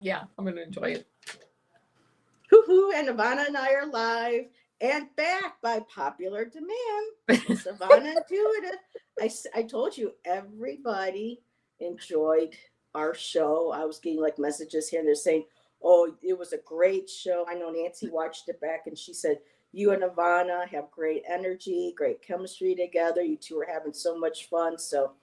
Yeah, I'm going to enjoy it. Hoo-hoo, and Avana and I are live and back by popular demand. It's Avana Intuitive. I told you everybody enjoyed our show. I was getting like messages here and they're saying, oh, it was a great show. I know Nancy watched it back and she said, you and Avana have great energy, great chemistry together. You two are having so much fun. So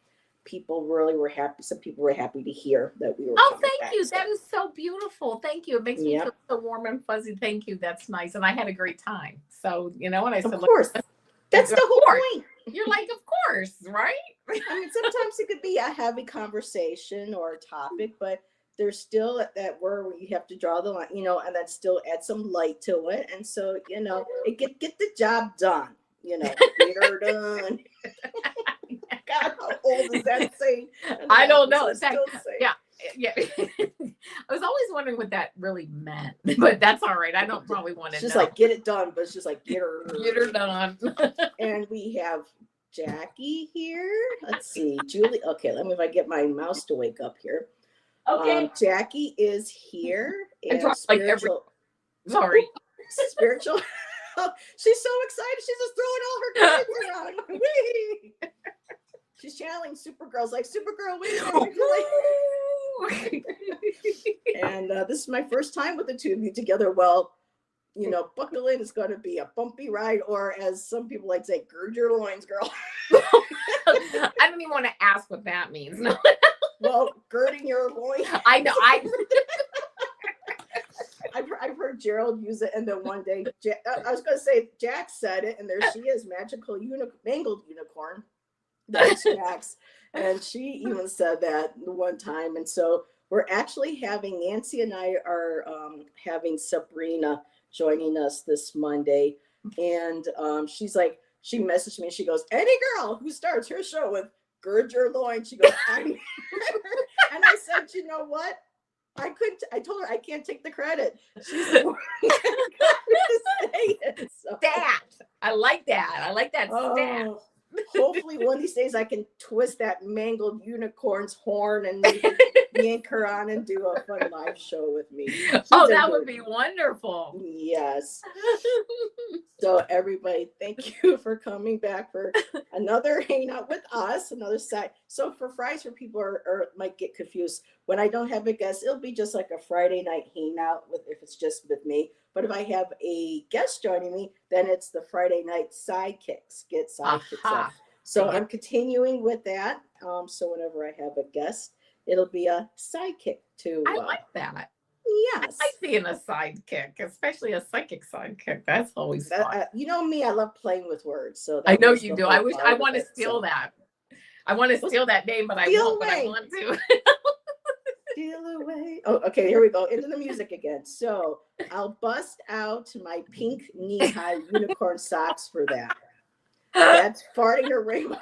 people really were happy. Some people were happy to hear that we were Oh, coming thank back. you. So, That is so beautiful. Thank you. It makes me feel so warm and fuzzy. Thank you. That's nice. And I had a great time. So, and I said, of course, that's the whole point. You're like, of course, right? I mean, sometimes it could be a heavy conversation or a topic, but there's still that word where you have to draw the line, and then still add some light to it. And so, it get the job done, get her done. God, how old is that saying? I don't know. Yeah. I was always wondering what that really meant, but that's all right. I don't probably want to know. It's just like, get it done, but it's just like, get her done. And we have Jackie here. Let's see. Julie. Okay, let me, if I get my mouse to wake up here. Okay. Jackie is here. And spiritual. Sorry. Spiritual. She's so excited. She's just throwing all her cards around. Whee! She's channeling Supergirl's like, Supergirl, wait a minute. And this is my first time with the two of you together. Well, buckle in. It's going to be a bumpy ride, or as some people like to say, gird your loins, girl. I don't even want to ask what that means. No. Well, girding your loins. I know. I've heard Gerald use it, and then one day, I was going to say Jack said it, and there she is, magical mangled unicorn. That's Jax, and she even said that one time. And so we're actually having Nancy and I are having Sabrina joining us this Monday, and she's like, she messaged me and she goes, any girl who starts her show with gird your loins, she goes, I remember. And I said, you know what? I told her I can't take the credit. She's like, Stat. I like that. I like that stat. Hopefully one of these days I can twist that mangled unicorn's horn and yank her on and do a fun live show with me. That would be wonderful. Yes. So everybody, thank you for coming back for another hangout with us, another side. So for Fridays, for people or might get confused, when I don't have a guest, it'll be just like a Friday night hangout if it's just with me. But if I have a guest joining me, then it's the Friday night sidekicks. Get sidekicks. So I'm continuing with that. So whenever I have a guest, it'll be a sidekick too. I like that. Yes. I like being a sidekick, especially a psychic sidekick. That's always fun. You know me, I love playing with words. So I know you do. I want to steal that. I want to steal that name, but I won't, but I want to. Steal away. Oh, okay, here we go. Into the music again. So I'll bust out my pink knee-high unicorn socks for that. That's farting a rainbow.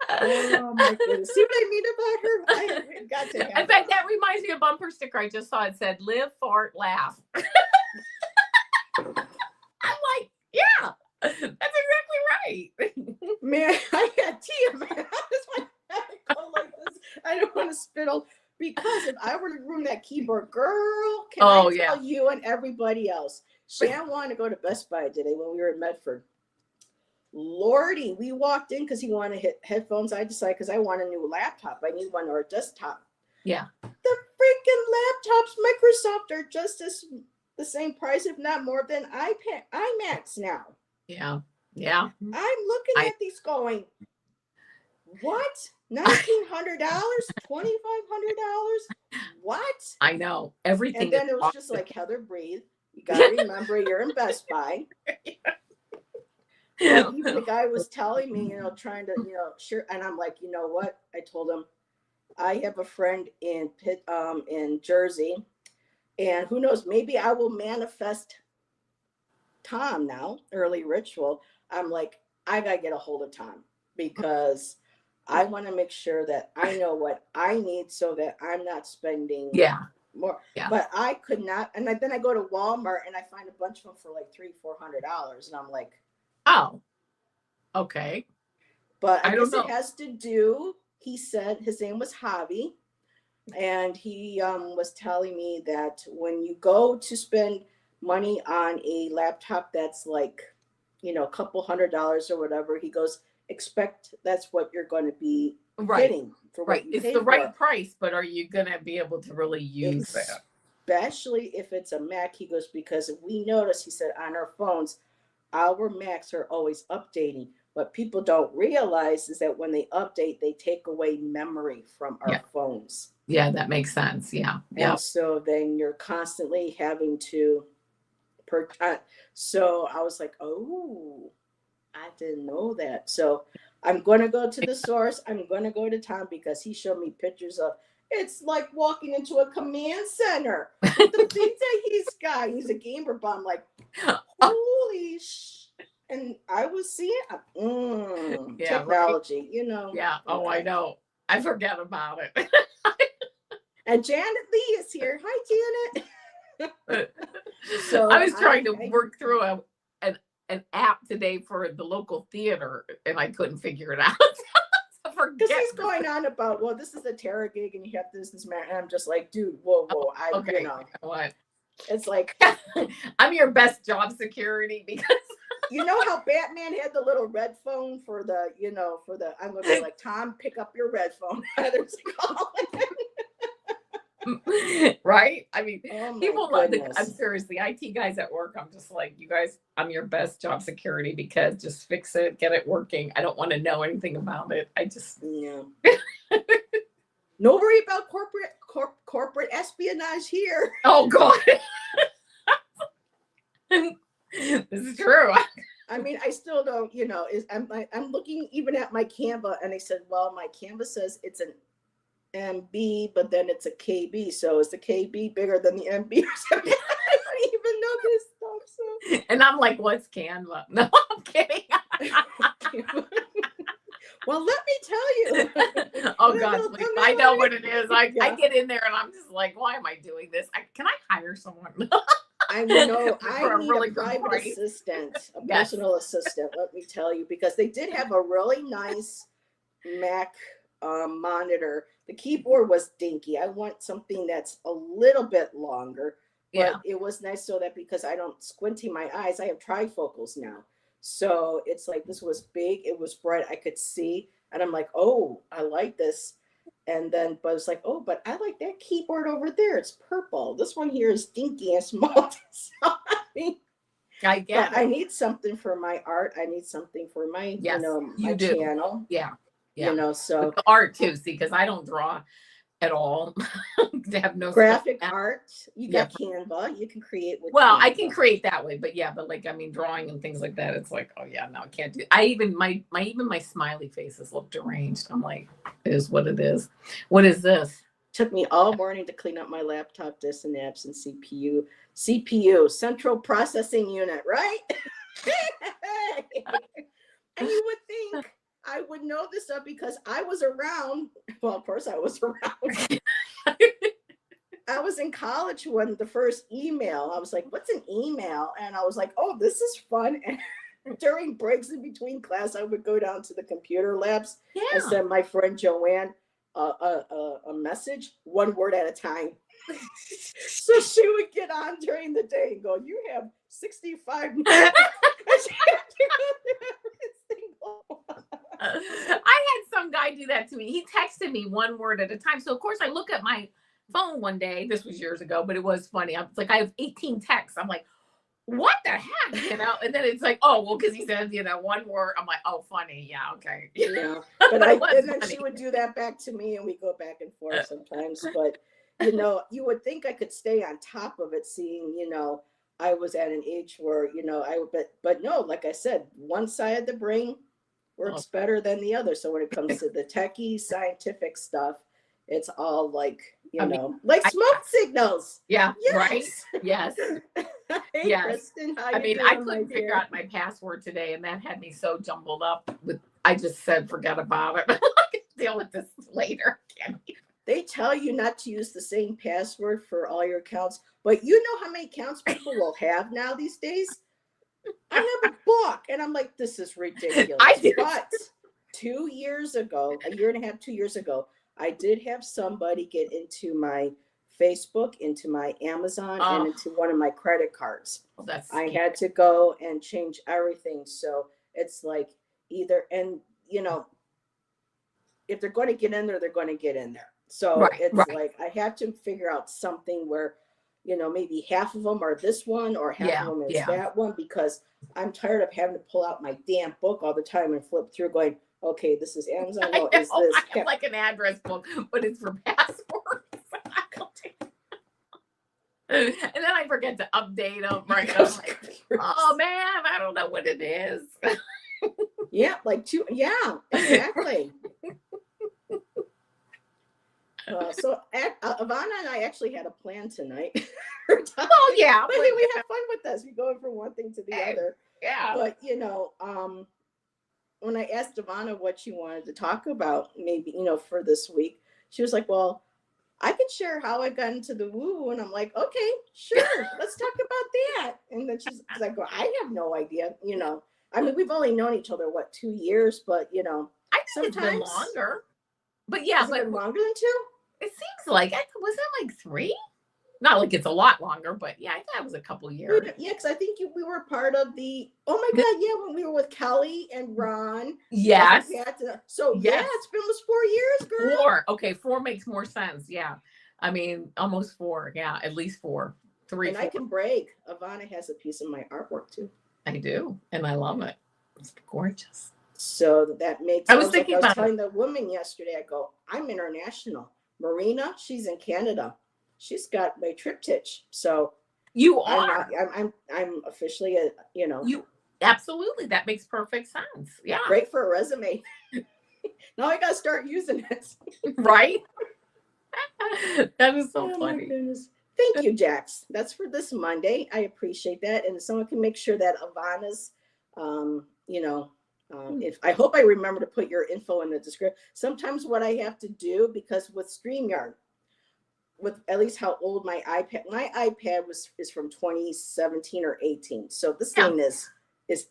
Oh my goodness. See what I mean about her? I got to have In fact, that reminds me of a bumper sticker I just saw. It said, live, fart, laugh. I'm like, yeah, that's exactly right. Man, I had tea, man. Like this. I don't want to spittle, because if I were to ruin that keyboard, girl, can I tell you and everybody else? Shan wanted to go to Best Buy today when we were in Medford. Lordy, we walked in because he wanted to hit headphones. I decided because I want a new laptop. I need one or a desktop. Yeah. The freaking laptops, Microsoft, are just the same price, if not more, than iMacs now. Yeah. Yeah. I'm looking at these going, what? $1,900? $2,500? What? I know. Everything. And then it was just like, Heather, breathe. You got to remember you're in Best Buy. Well, even the guy was telling me, trying to, sure. And I'm like, you know what? I told him, I have a friend in Jersey, and who knows, maybe I will manifest Tom now, early ritual. I'm like, I got to get a hold of Tom, because I want to make sure that I know what I need so that I'm not spending more. Yeah. But I could not. And then I go to Walmart and I find a bunch of them for like $300-$400. And I'm like, oh, okay. But I guess it has to do, he said his name was Javi. And he was telling me that when you go to spend money on a laptop that's like, a couple $100 or whatever, he goes, expect that's what you're going to be Right. getting for what Right. you It's pay the right for. price, but are you going to be able to really use that? Especially if it's a Mac, he goes, because if we notice, he said, on our phones, our Macs are always updating. What people don't realize is that when they update, they take away memory from our Yeah. phones. Yeah, that makes sense. Yeah. Yeah. And so then you're constantly having to so I was like, oh, I didn't know that. So I'm going to go to the source. I'm going to go to Tom because he showed me pictures of it's like walking into a command center with the things that he's got. He's a gamer, but I'm like, holy and I was seeing Yeah, technology, right? Yeah. Oh, I know. I forget about it. And Janet Lee is here. Hi, Janet. So I was trying to work through an app today for the local theater, and I couldn't figure it out. Because he's going on about, well, this is a terror gig, and you have this man, and I'm just like, dude, whoa, okay. What? It's like I'm your best job security because you know how Batman had the little red phone for the, I'm going to be like, Tom, pick up your red phone. Right? I mean, people love goodness. I'm serious. The IT guys at work, I'm just like, you guys, I'm your best job security because just fix it, get it working. I don't want to know anything about it. I just no worry about corporate espionage here. Oh God. This is true. I mean, I still don't, I'm looking even at my Canva, and they said, well, my Canva says it's an MB, but then it's a KB. So is the KB bigger than the MB or something? I don't even know this stuff. So. And I'm like, what's Canva? No, I'm kidding. Well, let me tell you. Oh God, please. I know what it is. I get in there and I'm just like, why am I doing this? Can I hire someone? I know. I need a private assistant, a personal assistant, let me tell you, because they did have a really nice Mac monitor. The keyboard was dinky. I want something that's a little bit longer, but it was nice so that because I don't squinty my eyes, I have trifocals now. So it's like this was big, it was bright, I could see, and I'm like, oh, I like this. And then, but it's like, oh, but I like that keyboard over there. It's purple. This one here is dinky and small. So, I get it. I need something for my art. I need something for my, my channel. Yeah. So the art too. See, because I don't draw at all. To have no graphic art. You got Canva. You can create with Canva. I can create that way, but like drawing and things like that. It's like, oh yeah, no, I can't do. I even my smiley faces look deranged. I'm like, it is what it is. What is this? Took me all morning to clean up my laptop disk and apps and CPU, central processing unit, right? And you would think I would know this stuff because I was around. Well, of course I was around. I was in college when the first email, I was like, what's an email? And I was like, oh, this is fun. And during breaks in between class, I would go down to the computer labs and send my friend Joanne a message, one word at a time. So she would get on during the day and go, you have 65 minutes. I had some guy do that to me. He texted me one word at a time. So of course I look at my phone one day. This was years ago, but it was funny. I was like, I have 18 texts. I'm like, what the heck? And then it's like, oh, well, because he says, one word. I'm like, oh, funny. Yeah, okay. But and then she would do that back to me and we go back and forth sometimes. But you would think I could stay on top of it, seeing, I was at an age where, but no, like I said, one side of the brain works better than the other. So when it comes to the techie scientific stuff, it's all like, like smoke signals. Yeah. Yes. Right. Yes. Hey, yes. Kristen, how you doing, I couldn't figure out my password today, and that had me so jumbled up. I just said, forget about it. I can deal with this later. They tell you not to use the same password for all your accounts, but you know how many accounts people will have now these days? I have a book, and I'm like, this is ridiculous. But 2 years ago, a year and a half, 2 years ago, I did have somebody get into my Facebook, into my Amazon, and Oh, into one of my credit cards. well, that's I scary. had to go and change everything. So it's like either, and if they're going to get in there, they're going to get in there. So Right, it's right. like I have to figure out something where, maybe half of them are this one or half of Yeah, them is yeah. that one, because I'm tired of having to pull out my damn book all the time and flip through going, okay, this is Amazon. I No, is know. I this? have like an address book, but it's for passports. And then I forget to update them. Right. I'm like, oh man, I don't know what it is. Yeah, like two. Yeah, exactly. So Avana and I actually had a plan tonight. Oh yeah, But hey, we have fun with this. We're going from one thing to the other. yeah. But when I asked Avana what she wanted to talk about, maybe for this week, she was like, "Well, I can share how I got into the woo," and I'm like, "Okay, sure, let's talk about that." And then she's like, "Well, I have no idea." I mean, we've only known each other 2 years, but I think it's been sometimes longer. But yeah, has it been longer than 2? it seems like was it like 3? Not like it's a lot longer, but yeah, I thought it was a couple years. Yeah, because I think we were part of the. Oh my God! Yeah, when we were with Kelly and Ron. Yes. So Yes. yeah, it's been almost 4 years, girl. 4. Okay, 4 makes more sense. Yeah, I mean almost 4. Yeah, at least 4. 3. And 4. I can brag. Avana has a piece of my artwork too. I do, and I love it. It's gorgeous. So that makes. I was thinking I was about telling the woman yesterday. I go, I'm international. Marina, she's in Canada. She's got my triptych. So you are. I'm officially a. You absolutely. That makes perfect sense. Yeah. Great for a resume. Now I got to start using it. Right. That is so Oh, funny. Thank you, Jax. That's for this Monday. I appreciate that. And someone can make sure that Avana's, if I hope I remember to put your info in the description. Sometimes what I have to do, because with StreamYard, with at least how old my iPad is from 2017 or 18. So this thing is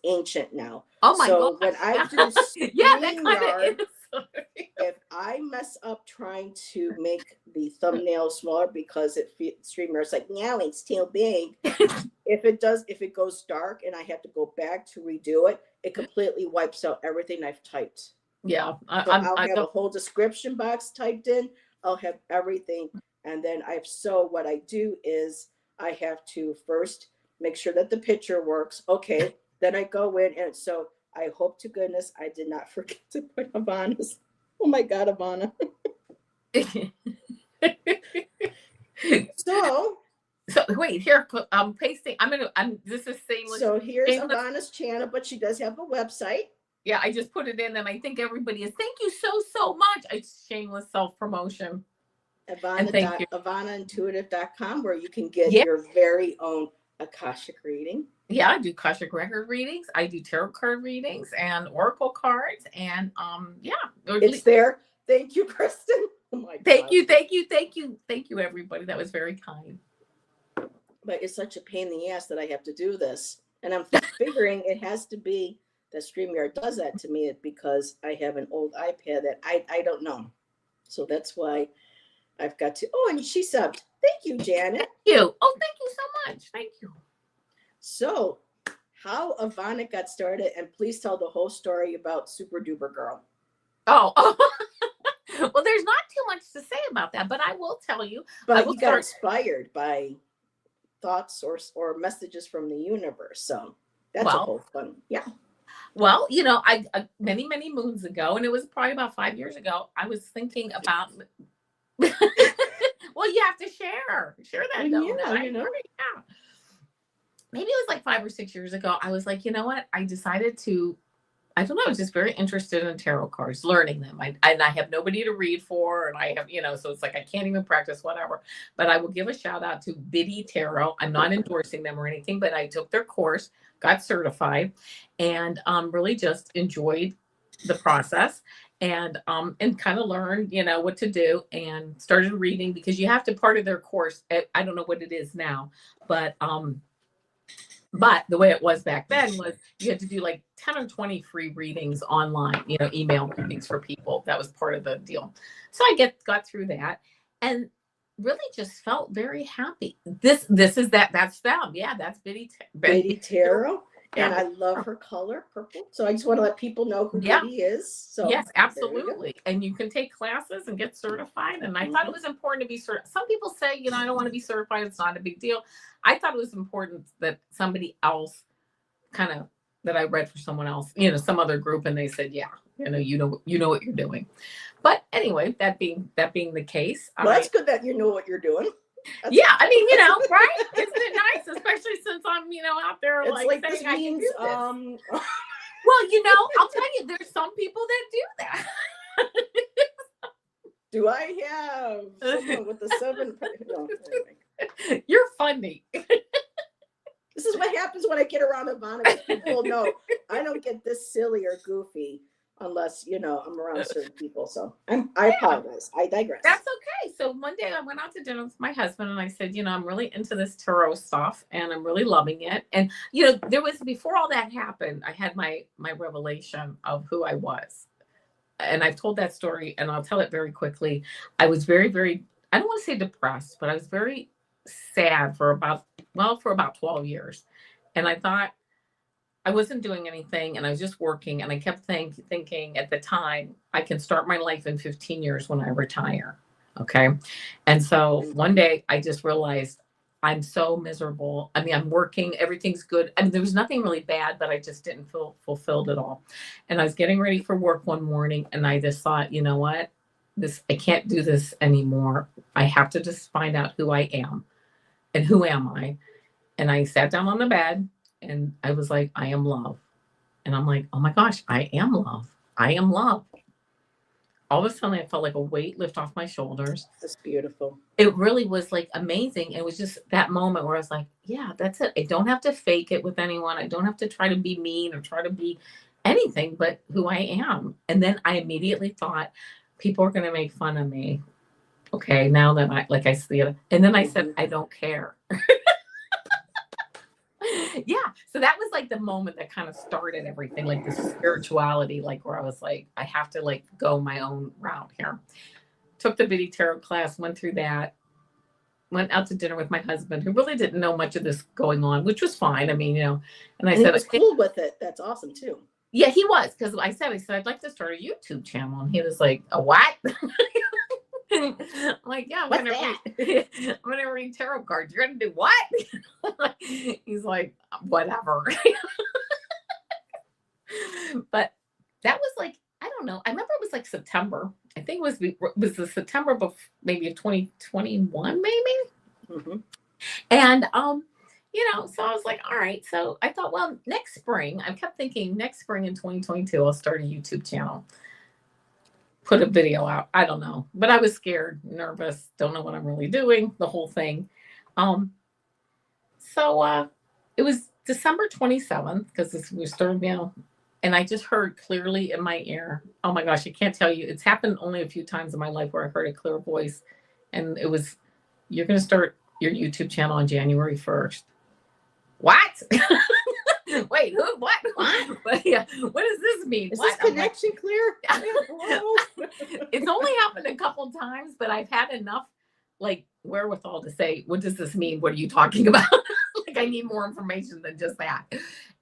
ancient now. Oh my God. So when I do yeah, that kind of is. If I mess up trying to make the thumbnail smaller because StreamYard's like, no, it's too big. If it goes dark and I have to go back to redo it, it completely wipes out everything I've typed. Yeah. I'll have a whole description box typed in. I'll have everything. And then what I do is I have to first make sure that the picture works. Okay. Then I go in, and so I hope to goodness I did not forget to put Avana's. Oh my God, Avana. So wait, here I'm pasting. This is shameless. So here's Avana's channel, but she does have a website. Yeah, I just put it in, and I think everybody is. Thank you so much. It's shameless self-promotion. Avanaintuitive.com, where you can get your very own Akashic reading. Yeah, I do Akashic record readings. I do tarot card readings and oracle cards, and it's there. Thank you, Kristen. Oh my God. Thank you, everybody. That was very kind. But it's such a pain in the ass that I have to do this, and I'm figuring it has to be that StreamYard does that to me because I have an old iPad that I don't know. So that's why I've got to. Oh, and she subbed. Thank you, Janet. Thank you. Oh, thank you so much. Thank you. So, how Avana got started, and please tell the whole story about Super Duper Girl. Oh. Well, there's not too much to say about that, but I will tell you. But you got inspired by thoughts or messages from the universe. So that's a whole fun. Yeah. Well, I many moons ago, and it was probably about 5 years ago, I was thinking about. Well, you have to share that. Yeah. Maybe it was like 5 or 6 years ago. I was like, you know what? I decided to. I don't know. I was just very interested in tarot cards, learning them. I have nobody to read for, and I have, so it's like I can't even practice whatever. But I will give a shout out to Biddy Tarot. I'm not endorsing them or anything, but I took their course, got certified, and really just enjoyed the process and kind of learned, what to do, and started reading because you have to part of their course. I don't know what it is now, but But the way it was back then was you had to do like 10 or 20 free readings online, email readings for people. That was part of the deal. So I got through that and really just felt very happy. That's them. Yeah, that's Biddy Tarot. Yeah. And I love her color, purple. So I just want to let people know who Yeah. Biddy is. So yes, absolutely. And you can take classes and get certified. And I thought it was important to be certified. Some people say, I don't want to be certified. It's not a big deal. I thought it was important that somebody else that I read for someone else, some other group, and they said, yeah, you know what you're doing. But anyway, that being the case, well, that's good that you know what you're doing. Yeah, I mean, right? Isn't it nice, especially since I'm, out there it's like this saying means, I can do this. Well, I'll tell you, there's some people that do that. Do I have someone with the 7? No, anyway. You're funny. This is what happens when I get around Avana. People know I don't get this silly or goofy unless, I'm around certain people. So I apologize. I digress. That's okay. So one day I went out to dinner with my husband and I said, I'm really into this tarot stuff and I'm really loving it. And, there was, before all that happened, I had my revelation of who I was. And I've told that story and I'll tell it very quickly. I was very, very, I don't want to say depressed, but I was very sad for about 12 years. And I thought I wasn't doing anything and I was just working. And I kept thinking at the time, I can start my life in 15 years when I retire. Okay. And so one day I just realized I'm so miserable. I mean, I'm working, everything's good. I mean, there was nothing really bad, but I just didn't feel fulfilled at all. And I was getting ready for work one morning and I just thought, you know what? I can't do this anymore. I have to just find out who I am and who am I? And I sat down on the bed and I was like, I am love. And I'm like, oh my gosh, I am love. I am love. All of a sudden, I felt like a weight lift off my shoulders. That's beautiful. It really was like amazing. It was just that moment where I was like, yeah, that's it. I don't have to fake it with anyone. I don't have to try to be mean or try to be anything but who I am. And then I immediately thought, people are going to make fun of me. Okay, now that I see it. And then I said, I don't care. Yeah. So that was like the moment that kind of started everything, like the spirituality, like where I was like, I have to like go my own route here. Took the Biddy Tarot class, went through that, went out to dinner with my husband, who really didn't know much of this going on, which was fine. I mean, and I said, he was cool with it. That's awesome too. Yeah, he was. Because I said, I'd like to start a YouTube channel. And he was like, a what? I'm like, yeah, I'm gonna read tarot cards. You're gonna do what? He's like, whatever. But that was like, I don't know. I remember it was like September. I think it was the September maybe of 2021, maybe. And so I was like, all right. So I thought, well, next spring, I kept thinking next spring in 2022, I'll start a YouTube channel. Put a video out. I don't know, but I was scared, nervous, don't know what I'm really doing, the whole thing. So it was December 27th because we started, and I just heard clearly in my ear. Oh my gosh, I can't tell you. It's happened only a few times in my life where I heard a clear voice, and it was, you're going to start your YouTube channel on January 1st. What? Wait, who? What? But yeah, what does this mean? Is this connection clear? It's only happened a couple times, but I've had enough like wherewithal to say, what does this mean? What are you talking about? Like, I need more information than just that.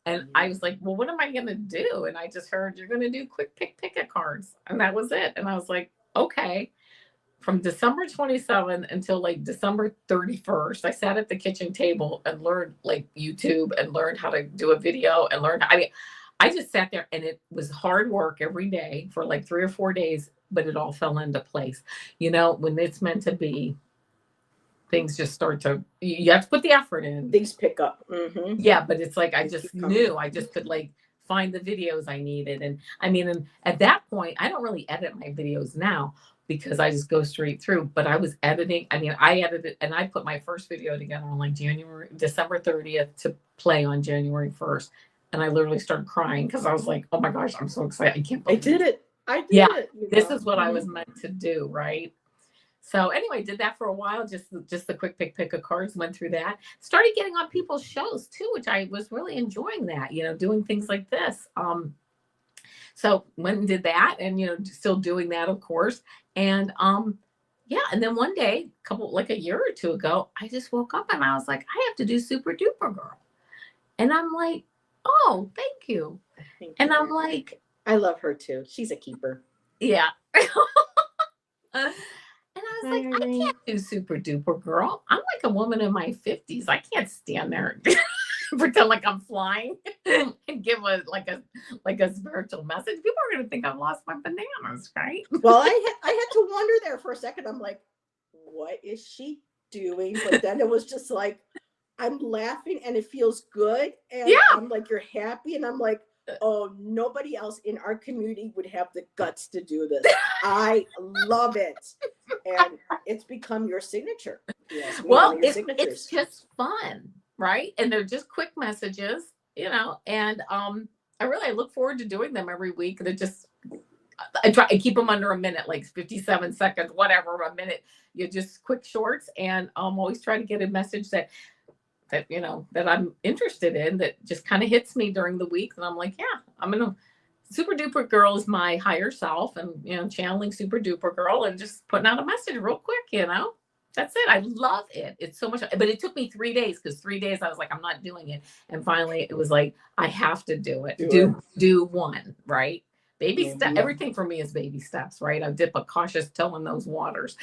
And I was like, well, what am I going to do? And I just heard you're going to do quick pick cards. And that was it. And I was like, okay. From December 27th until like December 31st, I sat at the kitchen table and learned like YouTube and learned how to do a video and I just sat there and it was hard work every day for like 3 or 4 days, but it all fell into place. When it's meant to be, things just start to, you have to put the effort in. Things pick up. Yeah, but it's like, I just knew I just could like find the videos I needed. And and at that point, I don't really edit my videos now, because I just go straight through. But I was editing. I edited and I put my first video together on like December 30th to play on January 1st. And I literally started crying because I was like, oh my gosh, I'm so excited. I can't believe I did it. This is what I was meant to do, right? So anyway, did that for a while. Just the quick pick of cards. Went through that. Started getting on people's shows too, which I was really enjoying that. Doing things like this. So went and did that, and still doing that, of course. And yeah, and then one day, like a year or two ago, I just woke up and I was like, I have to do Super Duper Girl. And I'm like, oh, thank you. And I'm like, I love her too. She's a keeper. Yeah. And I was like, I can't do Super Duper Girl. I'm like a woman in my 50s. I can't stand there and pretend like I'm flying and give like a spiritual message. People are going to think I've lost my bananas, right? Well, I had to wonder there for a second. I'm like, what is she doing? But then it was just like, I'm laughing and it feels good. And I'm like, you're happy. And I'm like, oh, nobody else in our community would have the guts to do this. I love it. And it's become your signature. Yes, well, it's just fun, right? And they're just quick messages, and I look forward to doing them every week. They're just, I keep them under a minute, like 57 seconds, whatever, a minute. You're just quick shorts. And always try to get a message that I'm interested in, that just kind of hits me during the week. And I'm like, yeah, I'm going to Super Duper Girl is my higher self, and, channeling Super Duper Girl and just putting out a message real quick, that's it. I love it. It's so much, but it took me 3 days, because 3 days I was like, I'm not doing it. And finally it was like, I have to do it. Do one, right? Baby step. Everything for me is baby steps, right? I dip a cautious toe in those waters.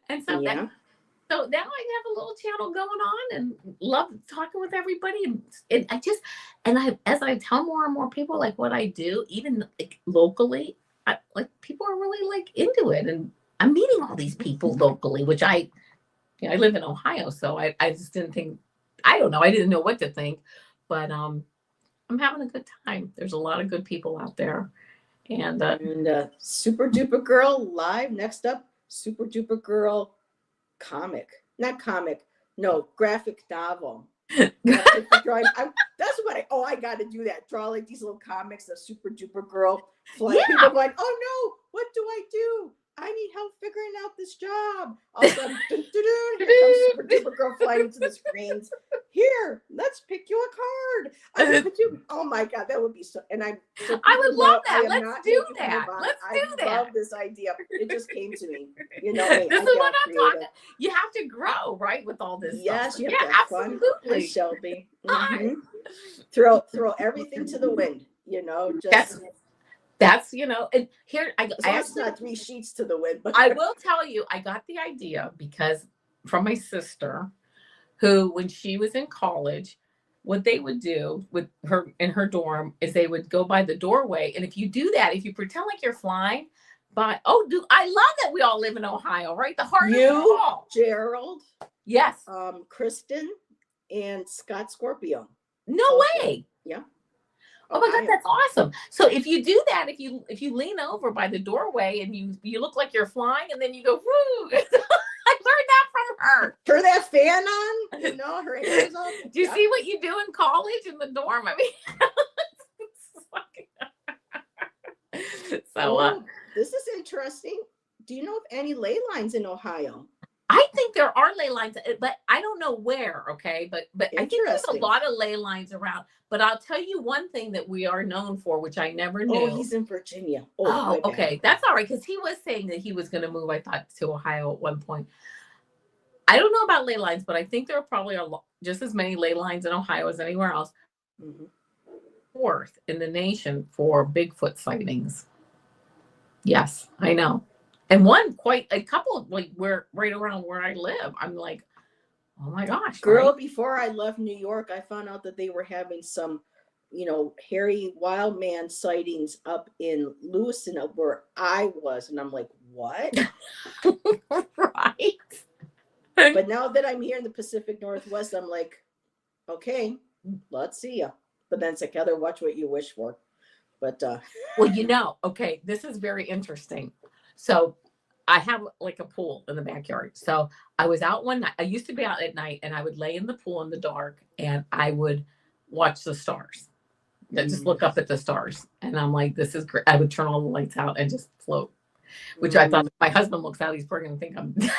And so so now I have a little channel going on and love talking with everybody. And as I tell more and more people like what I do, even like locally, people are really like into it. And I'm meeting all these people locally, which I live in Ohio. So I just didn't think, I don't know. I didn't know what to think, but I'm having a good time. There's a lot of good people out there. And Super Duper Girl live. Next up, Super Duper Girl graphic novel. That's what I got to do that. Draw like these little comics of Super Duper Girl. People are going, oh no, what do I do? I need help figuring out this job. All of a sudden, here comes Super Duper Girl flying into the screens. Here, let's pick you a card. Oh my God, that would be so. And I would love that. Let's do that. I love this idea. It just came to me. This is what I'm talking. You have to grow, right, with all this. Yes, stuff. You have to have absolutely. Fun. Hi, Shelby. Mm-hmm. Throw everything to the wind. That's and here I actually not 3 sheets to the wind, but I will tell you, I got the idea because from my sister, who when she was in college, what they would do with her in her dorm is they would go by the doorway, and if you do that, if you pretend like you're flying, I love that we all live in Ohio, right? The heart of it all. Gerald, yes, Kristen, and Scott Scorpio. No way. Yeah. Oh my God, that's awesome. So if you do that, if you lean over by the doorway and you look like you're flying, and then you go, woo. I learned that from her. Turn that fan on, her hair is on. Do you see what you do in college in the dorm? I mean, so this is interesting. Do you know of any ley lines in Ohio? I think there are ley lines, but I don't know where. Okay, but I think there's a lot of ley lines around. But I'll tell you one thing that we are known for, which I never knew. Oh, he's in Virginia. Oh, okay, that's all right, because he was saying that he was going to move, I thought, to Ohio at one point. I don't know about ley lines, but I think there are probably just as many ley lines in Ohio as anywhere else. Mm-hmm. Fourth in the nation for Bigfoot sightings. Yes, I know. And a couple like right around where I live. I'm like, oh my gosh. Girl, right? Before I left New York, I found out that they were having some, hairy wild man sightings up in Lewiston, up where I was. And I'm like, what? Right. But now that I'm here in the Pacific Northwest, I'm like, okay, let's see ya. But then it's like, Heather, watch what you wish for. But well, okay, this is very interesting. So I have like a pool in the backyard. So I was out one night. I used to be out at night, and I would lay in the pool in the dark, and I would watch the stars. Just look up at the stars. And I'm like, this is great. I would turn all the lights out and just float. which I thought if my husband looks out, he's probably going to think I'm dead.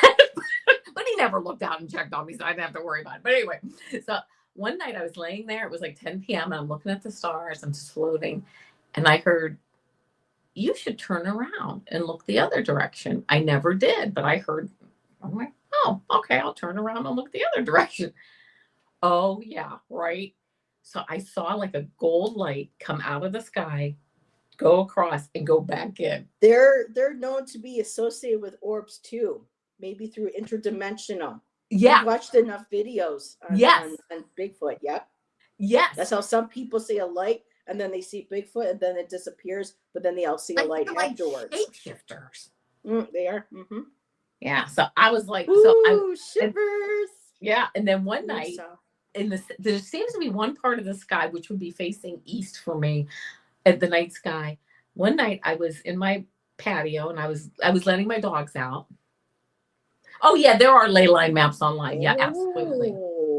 But he never looked out and checked on me, so I didn't have to worry about it. But anyway, so one night I was laying there. It was like 10 p.m. and I'm looking at the stars. I'm just floating. And I heard, you should turn around and look the other direction. I never did, but I heard, I'm like, oh, okay, I'll turn around and look the other direction. Oh, yeah, right. So I saw like a gold light come out of the sky, go across, and go back in. They're known to be associated with orbs too, maybe through interdimensional. Yeah. I've watched enough videos on, Yes. on Bigfoot. Yep. Yes. That's how some people see a light and then they see Bigfoot and then it disappears, but then they all see a light afterwards. Shapeshifters. They are. Mm-hmm. Yeah. So I was like, shivers. Yeah. And then one night, there seems to be one part of the sky which would be facing east for me at the night sky. One night I was in my patio and I was letting my dogs out. Oh yeah, there are ley line maps online. Yeah, absolutely.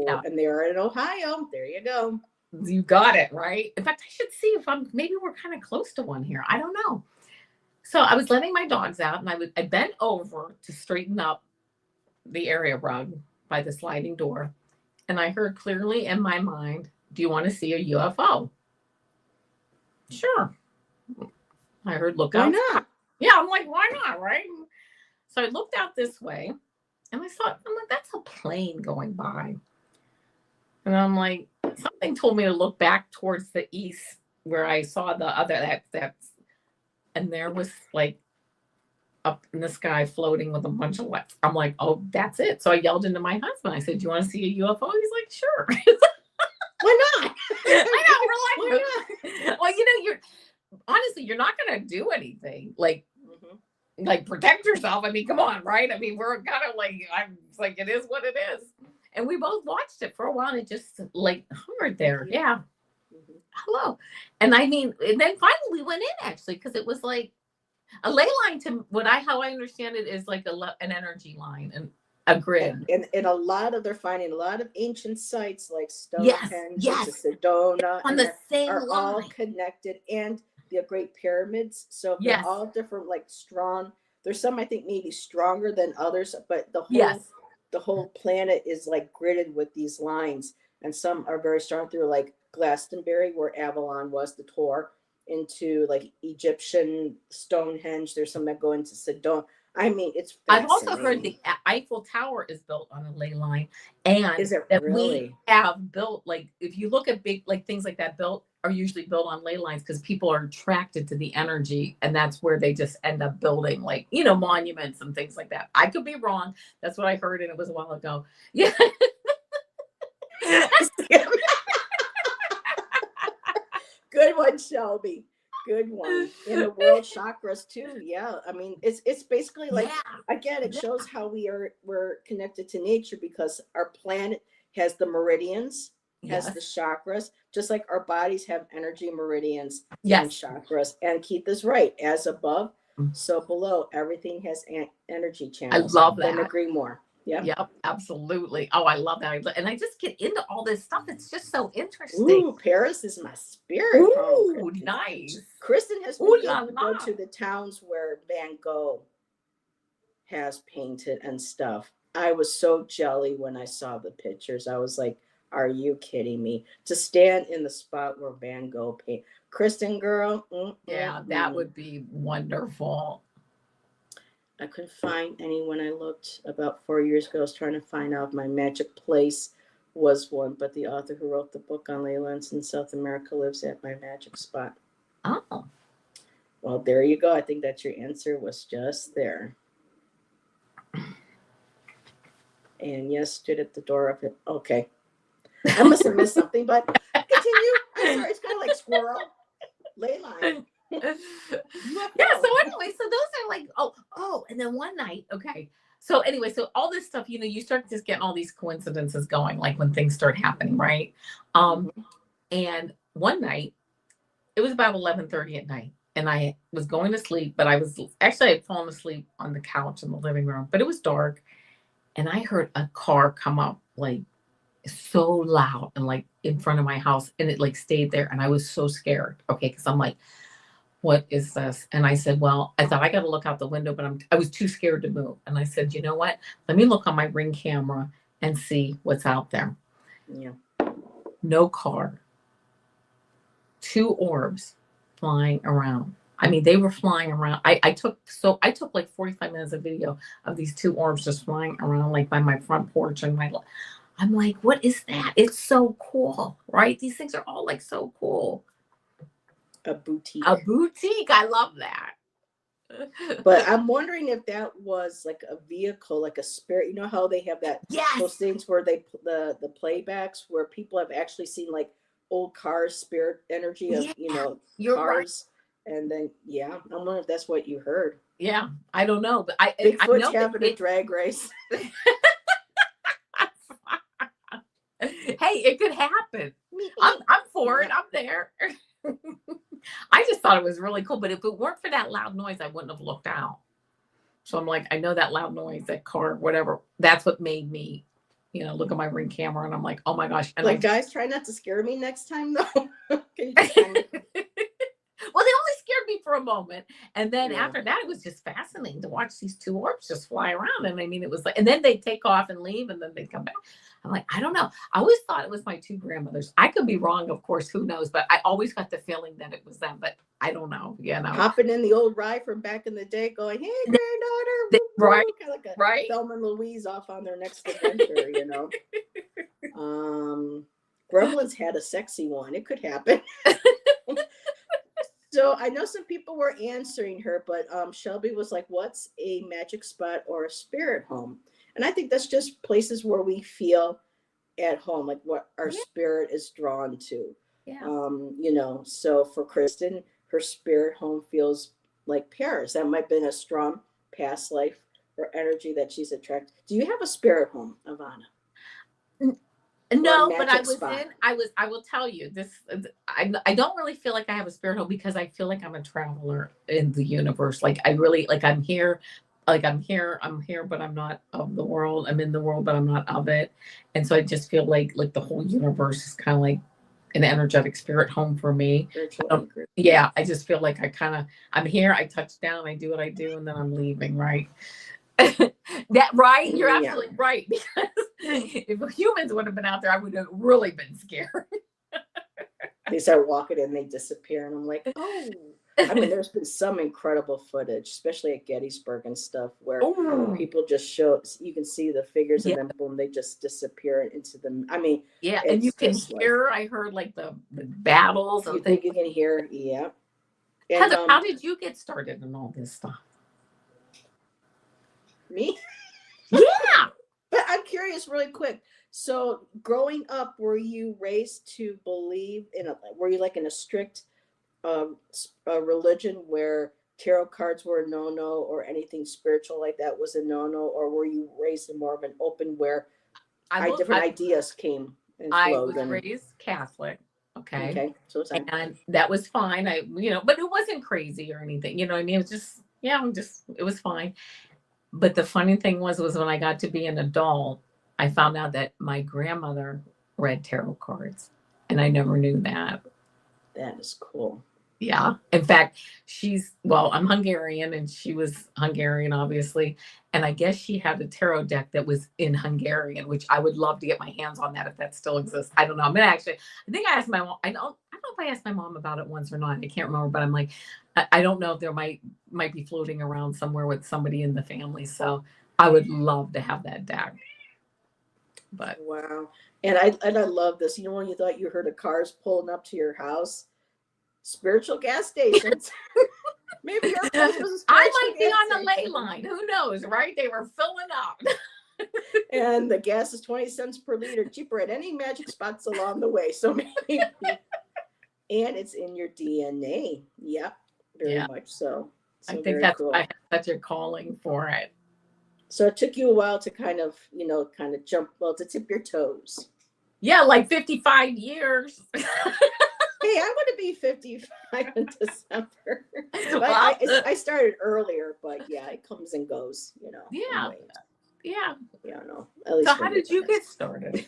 Yeah. And they're in Ohio. There you go. You got it, right? In fact, I should see if maybe we're kind of close to one here. I don't know. So I was letting my dogs out and I bent over to straighten up the area rug by the sliding door. And I heard clearly in my mind, do you want to see a UFO? Sure. I heard, look out. Why not? Yeah, I'm like, why not, right? So I looked out this way and I'm like, that's a plane going by. And I'm like, something told me to look back towards the east where I saw the other, and there was like up in the sky floating with a bunch of lights. I'm like, oh, that's it. So I yelled into my husband. I said, do you want to see a UFO? He's like, sure. Why not? I know, we're like, well, you're not going to do anything. Like protect yourself. I mean, come on, right? I mean, we're kind of like, it's like, it is what it is. And we both watched it for a while and it just like hovered there. Yeah. Hello. And I mean, and then finally we went in actually, because it was like a ley line to how I understand it is like an energy line and a grid. And a lot of, they're finding a lot of ancient sites like Stonehenge, Sedona, on the same are line. all connected, and the Great Pyramids. So they're all different, like strong. There's some I think maybe stronger than others, but the whole planet is like gridded with these lines, and some are very strong through like Glastonbury, where Avalon was, the tour into like Egyptian Stonehenge. There's some that go into Sedona. I mean, it's I've also heard the Eiffel Tower is built on a ley line, and is it that really? We have built, like, if you look at big, like things like that are usually built on ley lines because people are attracted to the energy, and that's where they just end up building, like, monuments and things like that. I could be wrong. That's what I heard, and it was a while ago. Yeah. Good one, Shelby. Good one. In the world chakras too. Yeah. I mean, it's basically like, again, it shows how we're connected to nature, because our planet has the meridians, has the chakras, just like our bodies have energy meridians and chakras. And Keith is right. As above, so below. Everything has energy channels. I love that. Couldn't agree more. Yeah. Yep, absolutely. Oh, I love that. And I just get into all this stuff. It's just so interesting. Ooh, Paris is my spirit. Ooh, nice. Kristen has been able to go to the towns where Van Gogh has painted and stuff. I was so jelly when I saw the pictures. I was like, are you kidding me? To stand in the spot where Van Gogh painted. Kristen, girl. Yeah, that would be wonderful. I couldn't find anyone. I looked about 4 years ago. I was trying to find out if my magic place was one, but the author who wrote the book on ley lines in South America lives at my magic spot. Oh. Well, there you go. I think that your answer was just there. And yes, stood at the door of it. Okay. I must have missed something, but continue. I'm sorry. It's kind of like squirrel. Ley line. Yeah, so anyway, so those are like, oh, and then one night, okay, so anyway, so all this stuff, you start just getting all these coincidences going, like when things start happening, right? And one night, it was about 11:30 at night, and I was going to sleep, but I had fallen asleep on the couch in the living room, but it was dark, and I heard a car come up, like, so loud, and like in front of my house, and it like stayed there, and I was so scared, okay, because I'm like, what is this? And I said, well, I thought I got to look out the window, but I was too scared to move. And I said, you know what? Let me look on my Ring camera and see what's out there. Yeah. No car, two orbs flying around. I mean, they were flying around. I took like 45 minutes of video of these two orbs just flying around like by my front porch and I'm like, what is that? It's so cool, right? These things are all like so cool. A boutique. A boutique. I love that. But I'm wondering if that was like a vehicle, like a spirit. You know how they have that those things where they the playbacks where people have actually seen like old cars, spirit energy of cars, right. And then I'm wondering if that's what you heard. Yeah, I don't know, but Bigfoot's know having a drag race. Hey, it could happen. I'm for it. I'm there. I just thought it was really cool, but if it weren't for that loud noise, I wouldn't have looked out. So I'm like, I know that loud noise, that car, whatever. That's what made me, look at my Ring camera, and I'm like, oh my gosh. And like, guys, try not to scare me next time, though. Well, they only scared me for a moment, and then after that, it was just fascinating to watch these two orbs just fly around. And I mean, it was like, and then they take off and leave, and then they come back. I'm like, I don't know. I always thought it was my two grandmothers. I could be wrong, of course. Who knows? But I always got the feeling that it was them. But I don't know. Hopping in the old ride from back in the day, going, "Hey, granddaughter!" Right, kind of like a Thelma and Louise off on their next adventure, Gremlins had a sexy one. It could happen. So I know some people were answering her, but Shelby was like, "What's a magic spot or a spirit home?" And I think that's just places where we feel at home, like what our spirit is drawn to. Yeah. So for Kristen, her spirit home feels like Paris. That might have been a strong past life or energy that she's attracted. Do you have a spirit home, Avana? No, but I will tell you this. I don't really feel like I have a spirit home because I feel like I'm a traveler in the universe. Like I really, like I'm here, but I'm not of the world. I'm in the world, but I'm not of it. And so I just feel like the whole universe is kind of like an energetic spirit home for me. I just feel like I'm here, I touch down, I do what I do, and then I'm leaving, right? That right? You're absolutely right. Because if humans would have been out there, I would have really been scared. They start walking and they disappear, and I'm like, oh. I mean, there's been some incredible footage, especially at Gettysburg and stuff, where people just you can see the figures, and then boom, they just disappear into them. I mean, and you can hear. I heard like the battles. You think you can hear? Yeah. And, Heather, how did you get started in all this stuff? Me? Yeah. But I'm curious, really quick. So, growing up, were you raised to believe were you like in a strict religion where tarot cards were a no-no or anything spiritual like that was a no-no, or were you raised in more of an open where different ideas came and flowed? I was raised Catholic. Okay. So and that was fine. But it wasn't crazy or anything. You know what I mean? It was just, it was fine. But the funny thing was when I got to be an adult, I found out that my grandmother read tarot cards, and I never knew that. That is cool. Yeah. In fact, I'm Hungarian, and she was Hungarian, obviously. And I guess she had a tarot deck that was in Hungarian, which I would love to get my hands on that if that still exists. I don't know. I think I asked my mom. I don't know if I asked my mom about it once or not. I can't remember, but I'm like, I don't know if there might be floating around somewhere with somebody in the family. So I would love to have that deck. But wow. And I love this. When you thought you heard of cars pulling up to your house, spiritual gas stations. Maybe your place was a I might be on the ley line. Who knows, right? They were filling up. And the gas is 20 cents per liter cheaper at any magic spots along the way. So maybe. And it's in your DNA. Yep. Very much so. I think that's cool. I have such a calling for it. So it took you a while to kind of jump, to tip your toes. Yeah, like 55 years. Hey, I want to be 55 in December. I started earlier, but it comes and goes, Yeah. Yeah. Yeah, no. At least so how did you get started?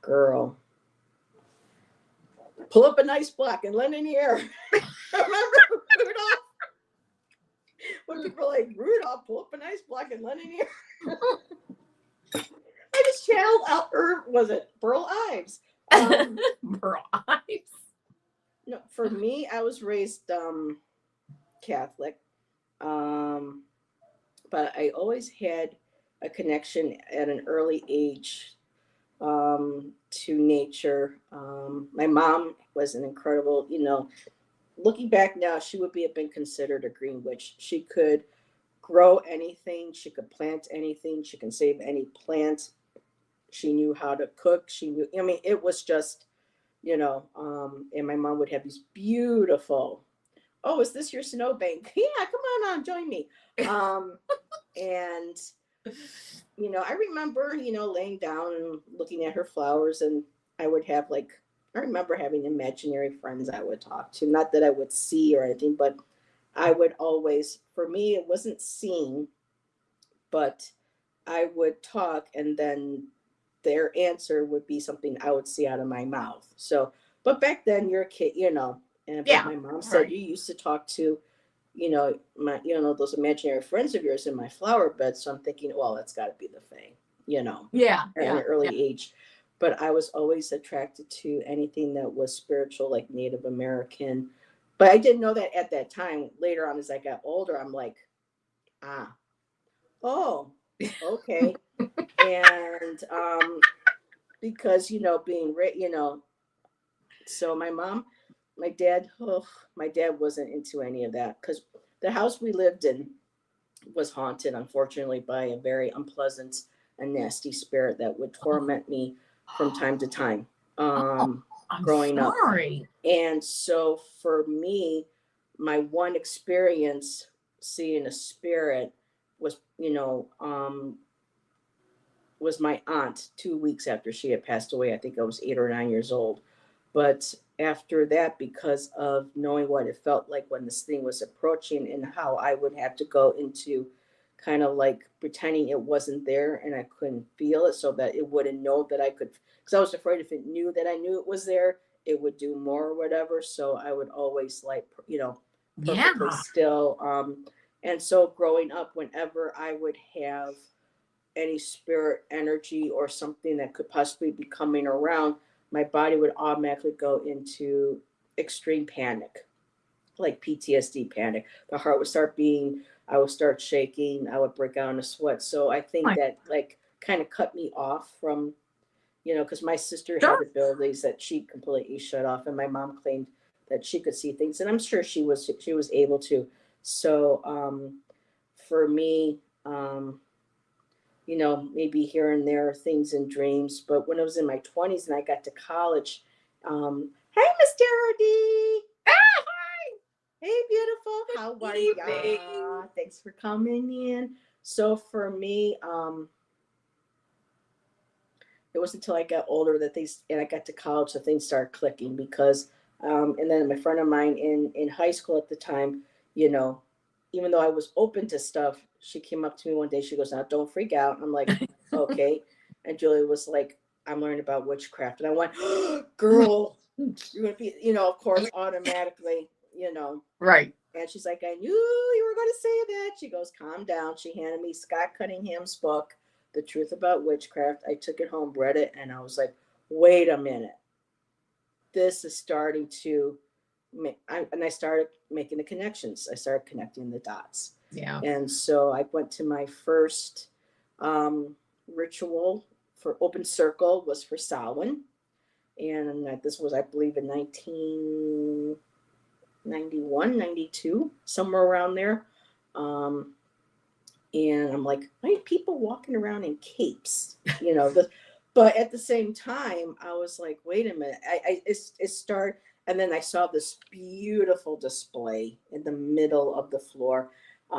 Girl. pull up a nice block and land in the air. Remember Rudolph? When people are like, Rudolph, pull up a nice block and land in the air. I just channeled out, or was it Burl Ives? Burl Ives. No, for me, I was raised Catholic, but I always had a connection at an early age to nature. My mom was an incredible, looking back now, she would have been considered a green witch. She could grow anything. She could plant anything. She can save any plant. She knew how to cook. She knew, it was just, and my mom would have these beautiful, oh, is this your snowbank? Yeah, come on, join me. And, I remember, laying down and looking at her flowers, and I would have I remember having imaginary friends I would talk to, not that I would see or anything, but I would always, for me, it wasn't seeing, but I would talk, and then their answer would be something I would see out of my mouth. So, but back then you're a kid, and my mom said, you used to talk to, those imaginary friends of yours in my flower bed. So I'm thinking, well, that's got to be the thing, at an early age. But I was always attracted to anything that was spiritual, like Native American. But I didn't know that at that time. Later on, as I got older, I'm like, oh, okay. And because being so my dad wasn't into any of that, because the house we lived in was haunted, unfortunately, by a very unpleasant and nasty spirit that would torment me from time to time growing up. And so for me, my one experience seeing a spirit was was my aunt 2 weeks after she had passed away. I think I was 8 or 9 years old. But after that, because of knowing what it felt like when this thing was approaching, and how I would have to go into kind of like pretending it wasn't there and I couldn't feel it, so that it wouldn't know that I could, because I was afraid if it knew that I knew it was there, it would do more or whatever. So I would always perfectly still. And so growing up, whenever I would have any spirit energy or something that could possibly be coming around, my body would automatically go into extreme panic, like PTSD panic. The heart would start beating, I would start shaking, I would break out in a sweat. So I think that kind of cut me off from, because my sister had abilities that she completely shut off, and my mom claimed that she could see things, and I'm sure she was able to. So for me, maybe here and there things in dreams. But when I was in my 20s and I got to college, hey, Miss Geraldine. Hi. Hey, beautiful. How are you? Thanks for coming in. So for me, it wasn't until I got older and I got to college that things started clicking, because, and then my friend of mine in high school at the time, even though I was open to stuff, she came up to me one day. She goes, "Now, don't freak out." I'm like, okay. And Julie was like, "I'm learning about witchcraft." And I went, oh, girl, you're going to be, of course, automatically, Right. And she's like, "I knew you were going to say that." She goes, "Calm down." She handed me Scott Cunningham's book, The Truth About Witchcraft. I took it home, read it, and I was like, wait a minute. This is starting to, and I started making the connections. I started connecting the dots. Yeah. And so I went to my first ritual for Open Circle was for Samhain. And this was, I believe, in 1991, 92, somewhere around there. And I'm like, why are people walking around in capes? But at the same time, I was like, wait a minute. It started. And then I saw this beautiful display in the middle of the floor,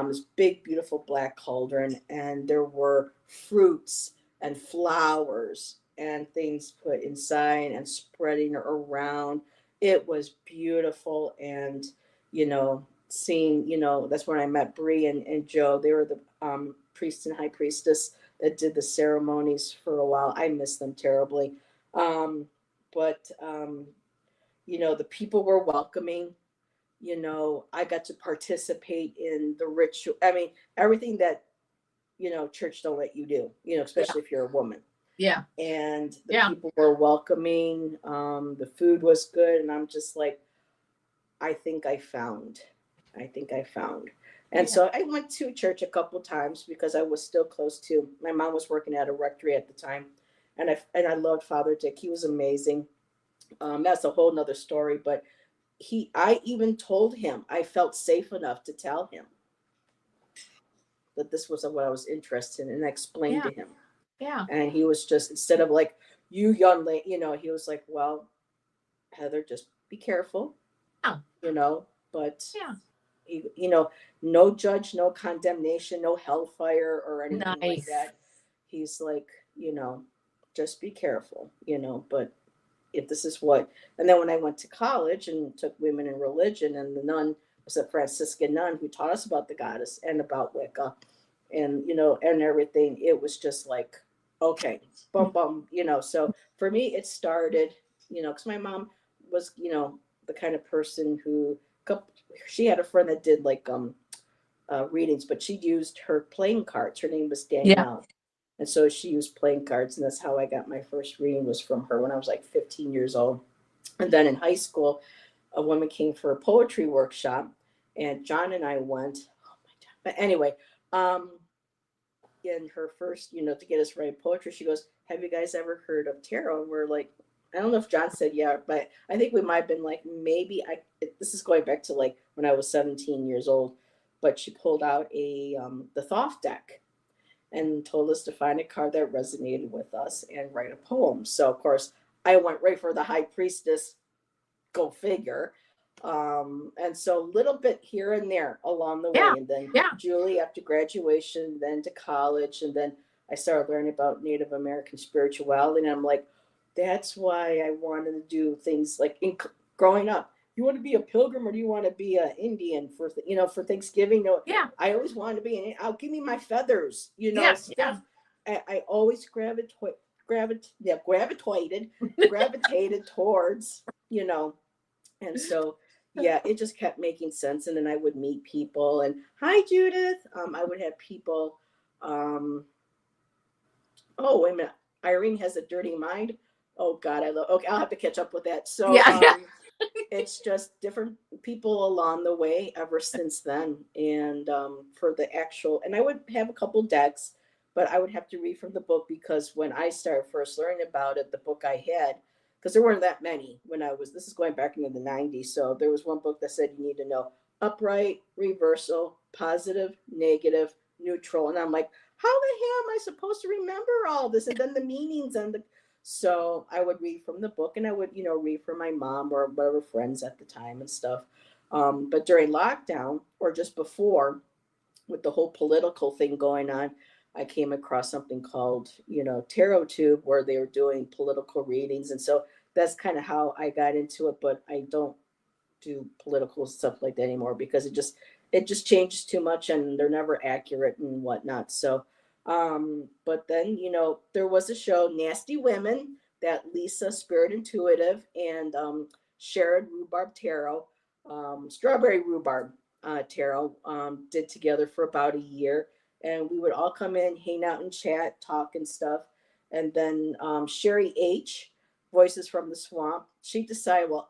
this big, beautiful black cauldron. And there were fruits and flowers and things put inside and spreading around. It was beautiful. And, seeing, that's when I met Bree and Joe. They were the priest and high priestess that did the ceremonies for a while. I miss them terribly. The people were welcoming. I got to participate in the ritual. I mean, everything that, church don't let you do, Yeah. especially if you're a woman. Yeah. And the Yeah. people were welcoming. The food was good. And I'm just like, I think I found. I think I found. And Yeah. so I went to church a couple times because I was still close to, my mom was working at a rectory at the time. And I loved Father Dick. He was amazing. That's a whole nother story, but I even told him, I felt safe enough to tell him that this was what I was interested in, and I explained Yeah. to him. Yeah. And he was just, instead of like, you young lady, he was like, well, Heather, just be careful, Yeah. But Yeah. no judge, no condemnation, no hellfire or anything like Nice. that. He's like, just be careful, but if this is what. And then when I went to college and took women in religion, and the nun was a Franciscan nun who taught us about the goddess and about Wicca, and and everything, it was just like, okay, bum bum, so for me it started, because my mom was, the kind of person who, she had a friend that did like readings, but she used her playing cards. Her name was Yeah. Danielle. And so she used playing cards, and that's how I got my first reading, was from her when I was like 15 years old. And then in high school, a woman came for a poetry workshop, and John and I went. Oh my God. But anyway, in her first, to get us write poetry, she goes, "Have you guys ever heard of tarot?" And we're like, I don't know if John said yeah, but I think we might have been like, maybe this is going back to like when I was 17 years old. But she pulled out the Thoth deck and told us to find a card that resonated with us and write a poem. So of course I went right for the high priestess, go figure. And so a little bit here and there along the Yeah. way. And then Yeah. Julie after graduation, then to college, and then I started learning about Native American spirituality. And I'm like, that's why I wanted to do things like growing up. You want to be a pilgrim or do you want to be an Indian for for Thanksgiving? No, Yeah. I always wanted to be. I'll give me my feathers. Yeah. Stuff. I always gravitated towards and so yeah, it just kept making sense. And then I would meet people, and hi Judith. I would have people. Um, oh wait a minute, Irene has a dirty mind. Oh God, I love. Okay, I'll have to catch up with that. So Yeah. Yeah. it's just different people along the way ever since then. And for the actual, and I would have a couple decks, but I would have to read from the book, because when I started first learning about it, the book I had, because there weren't that many when this is going back into the 90s. So there was one book that said you need to know upright, reversal, positive, negative, neutral. And I'm like, how the hell am I supposed to remember all this? And then the meanings and the so I would read from the book, and I would, read for my mom or whatever friends at the time and stuff. But during lockdown or just before, with the whole political thing going on, I came across something called, Tarot Tube, where they were doing political readings. And so that's kind of how I got into it. But I don't do political stuff like that anymore, because it just changes too much, and they're never accurate and whatnot. So but then there was a show, Nasty Women, that Lisa Spirit Intuitive and Sharon Rhubarb Tarot, Strawberry Rhubarb Tarot, did together for about a year. And we would all come in, hang out and chat, talk and stuff. And then Sherry H, Voices from the Swamp, she decided, well,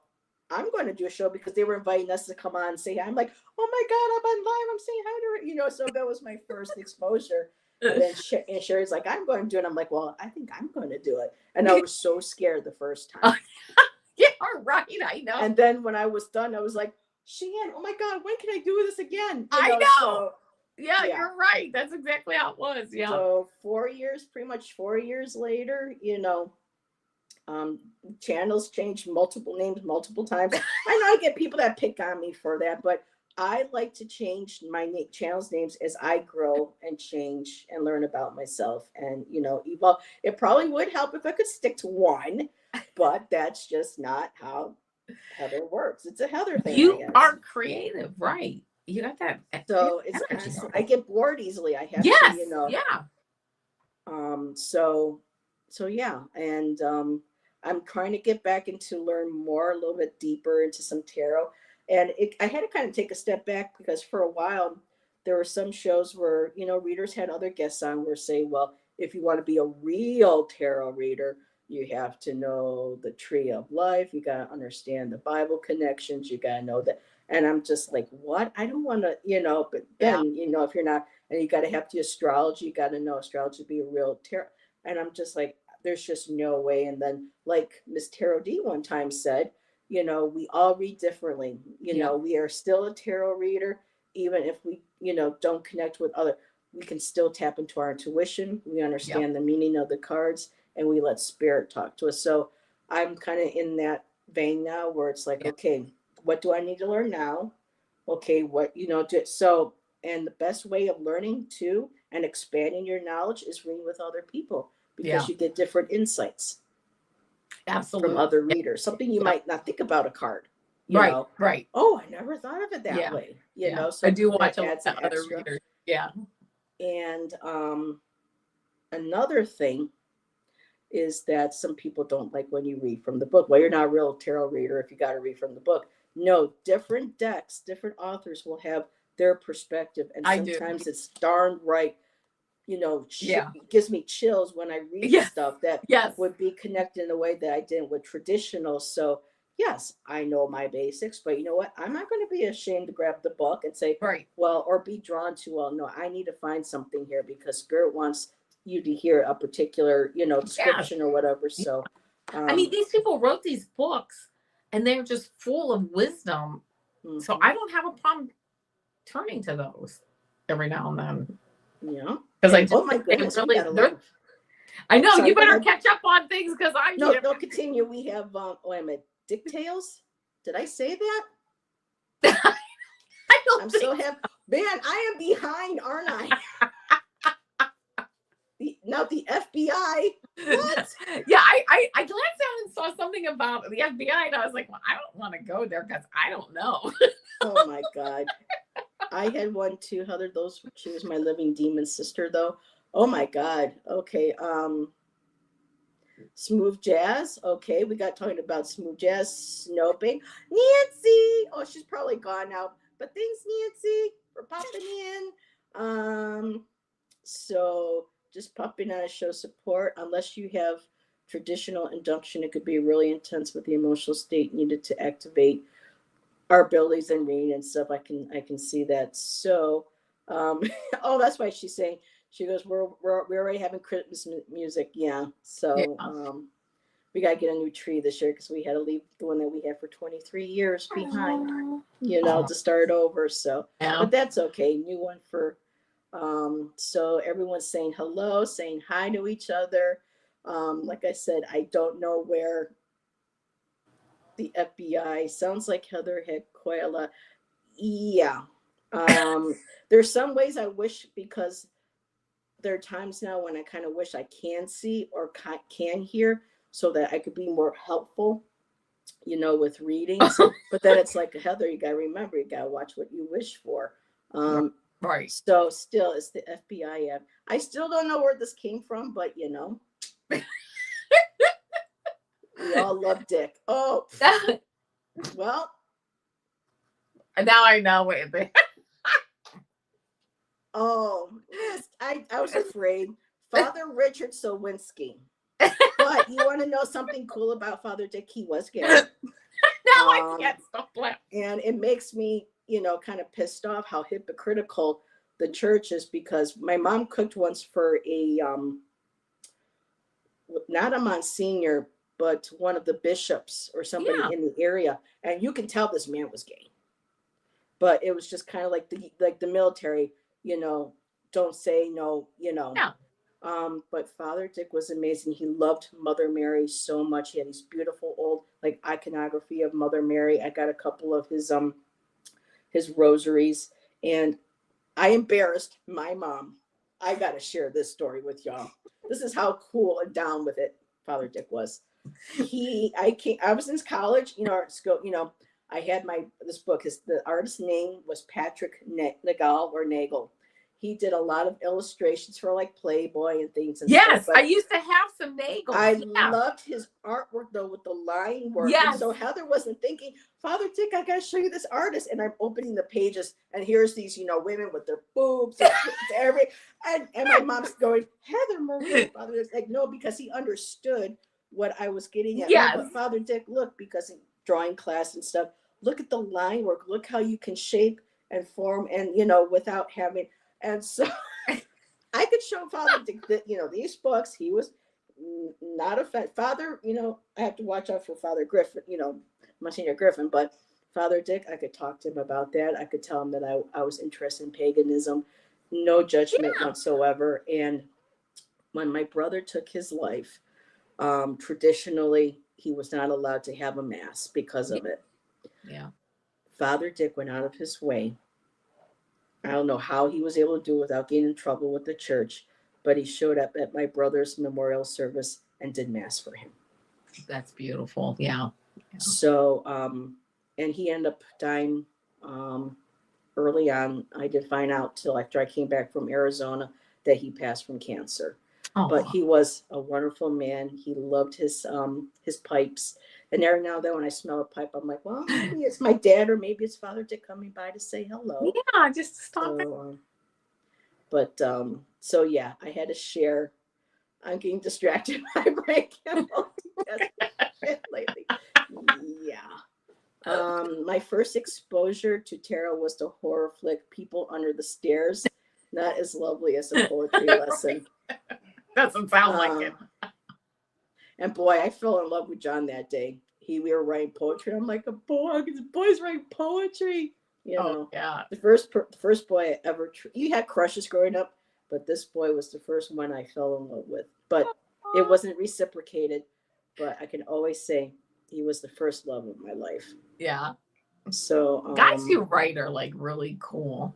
I'm going to do a show, because they were inviting us to come on and say hi. I'm like, oh my God, I'm on live. I'm saying hi to her. So that was my first exposure. And then Sherry's like, I'm going to do it. I'm like, well, I think I'm going to do it. And I was so scared the first time. Yeah. Right. I know. And then when I was done, I was like, Shan, oh my God, when can I do this again? I know. So, yeah, you're right. That's exactly how it was. Yeah. So pretty much 4 years later, channels changed, multiple names multiple times. I know I get people that pick on me for that, but I like to change my channels names as I grow and change and learn about myself and evolve. It probably would help if I could stick to one, but that's just not how Heather works. It's a Heather thing. You are creative, right? You got that. So it's constant. I get bored easily. I have yes. to, Yeah. So yeah, and I'm trying to get back into learn more, a little bit deeper into some tarot. And I had to kind of take a step back because for a while there were some shows where, readers had other guests on where say, well, if you want to be a real tarot reader, you have to know the tree of life. You got to understand the Bible connections. You got to know that. And I'm just like, what? I don't want to, but then, if you're not, and you got to have the astrology, you got to know astrology to be a real tarot. And I'm just like, there's just no way. And then, like Miss Tarot D one time said, we all read differently. We are still a tarot reader, even if we, don't connect with other, we can still tap into our intuition. We understand the meaning of the cards and we let spirit talk to us. So I'm kind of in that vein now where it's like, okay, what do I need to learn now? Okay, what, so, and the best way of learning too and expanding your knowledge is reading with other people because you get different insights. Absolutely. From other readers, something you might not think about a card. Right. Oh, I never thought of it that way. So I do watch that adds other readers. Yeah. And another thing is that some people don't like when you read from the book. Well, you're not a real tarot reader if you got to read from the book. No, different decks, different authors will have their perspective, and sometimes it's darn right. It gives me chills when I read stuff that would be connected in a way that I didn't with traditional. So yes, I know my basics, but you know what? I'm not going to be ashamed to grab the book and say, well, or be drawn to, well, no, I need to find something here because spirit wants you to hear a particular, description or whatever. So, I mean, these people wrote these books and they're just full of wisdom. Mm-hmm. So I don't have a problem turning to those every now and then. Yeah. Because I just, oh my goodness, I know. Sorry, you better catch up on things because I'm no continue. We have wait a minute, Dick Tales. Did I say that? I'm so happy. Man, I am behind, aren't I? Now the FBI. What? Yeah, I glanced down and saw something about the FBI, and I was like, well, I don't want to go there because I don't know. Oh my God. I had one too, Heather. She was my living demon sister, though. Oh my God. Okay. Smooth jazz. Okay, we got talking about smooth jazz. Snoping. Nancy. Oh, she's probably gone now. But thanks, Nancy, for popping in. So just popping on to show support. Unless you have traditional induction, it could be really intense with the emotional state needed to activate our abilities and reading and stuff. I can see that. So, oh, that's why she's saying. She goes, we're already having Christmas music, yeah. So we gotta get a new tree this year because we had to leave the one that we had for 23 years behind, to start over. So, but that's okay. New one for. So everyone's saying hello, saying hi to each other. Like I said, I don't know where. The FBI sounds like Heather had quite a lot. Yeah. There's some ways I wish because there are times now when I kind of wish I can see or can hear so that I could be more helpful, with readings. But then it's like, Heather, you got to remember, you got to watch what you wish for. Right. So still, it's the FBI app. I still don't know where this came from, but we all love Dick. Oh, well. Now I know what it is. Oh, I was afraid. Father Richard Sowinski. But you want to know something cool about Father Dick? He was gay. Now I can't stop laughing. And it makes me, kind of pissed off how hypocritical the church is because my mom cooked once for a, not a Monsignor, but one of the bishops or somebody in the area. And you can tell this man was gay. But it was just kind of like the military, don't say no, Yeah. But Father Dick was amazing. He loved Mother Mary so much. He had these beautiful old iconography of Mother Mary. I got a couple of his rosaries, and I embarrassed my mom. I got to share this story with y'all. This is how cool and down with it Father Dick was. I was in college, art school, I had this book. The artist's name was Patrick Nagel or Nagel. he did a lot of illustrations for like Playboy and things and Yes, stuff. I used to have some nagels. I loved his artwork though, with the line work. Yes. And so Heather wasn't thinking, Father Dick, I gotta show you this artist. And I'm opening the pages, and here's these, women with their boobs and and my mom's going, Heather Marie, Father Dick's like, no, because he understood what I was getting at. Yes. No, but Father Dick, look, because in drawing class and stuff, look at the line work, look how you can shape and form and without having. And so I could show Father Dick that, these books, he was not a fan. Father, I have to watch out for Father Griffin, Monsignor Griffin, but Father Dick, I could talk to him about that. I could tell him that I was interested in paganism, no judgment whatsoever. And when my brother took his life, traditionally, he was not allowed to have a mass because of it. Yeah. Father Dick went out of his way. I don't know how he was able to do it without getting in trouble with the church, but he showed up at my brother's memorial service and did mass for him. That's beautiful. Yeah. So, and he ended up dying early on. I did find out till after I came back from Arizona that he passed from cancer. Oh. But he was a wonderful man. He loved his pipes. And every now and then when I smell a pipe, I'm like, well, maybe it's my dad or maybe it's Father Dick coming by to say hello. Yeah, just stop it. So yeah, I had to share. I'm getting distracted by brain lately. Yeah. My first exposure to tarot was the horror flick People Under the Stairs. Not as lovely as a poetry lesson. Doesn't sound like it. And boy, I fell in love with John that day. We were writing poetry. I'm like, this boy's writing poetry. Yeah. The first boy I ever. You had crushes growing up, but this boy was the first one I fell in love with. But it wasn't reciprocated. But I can always say he was the first love of my life. Yeah. So guys who write are like really cool.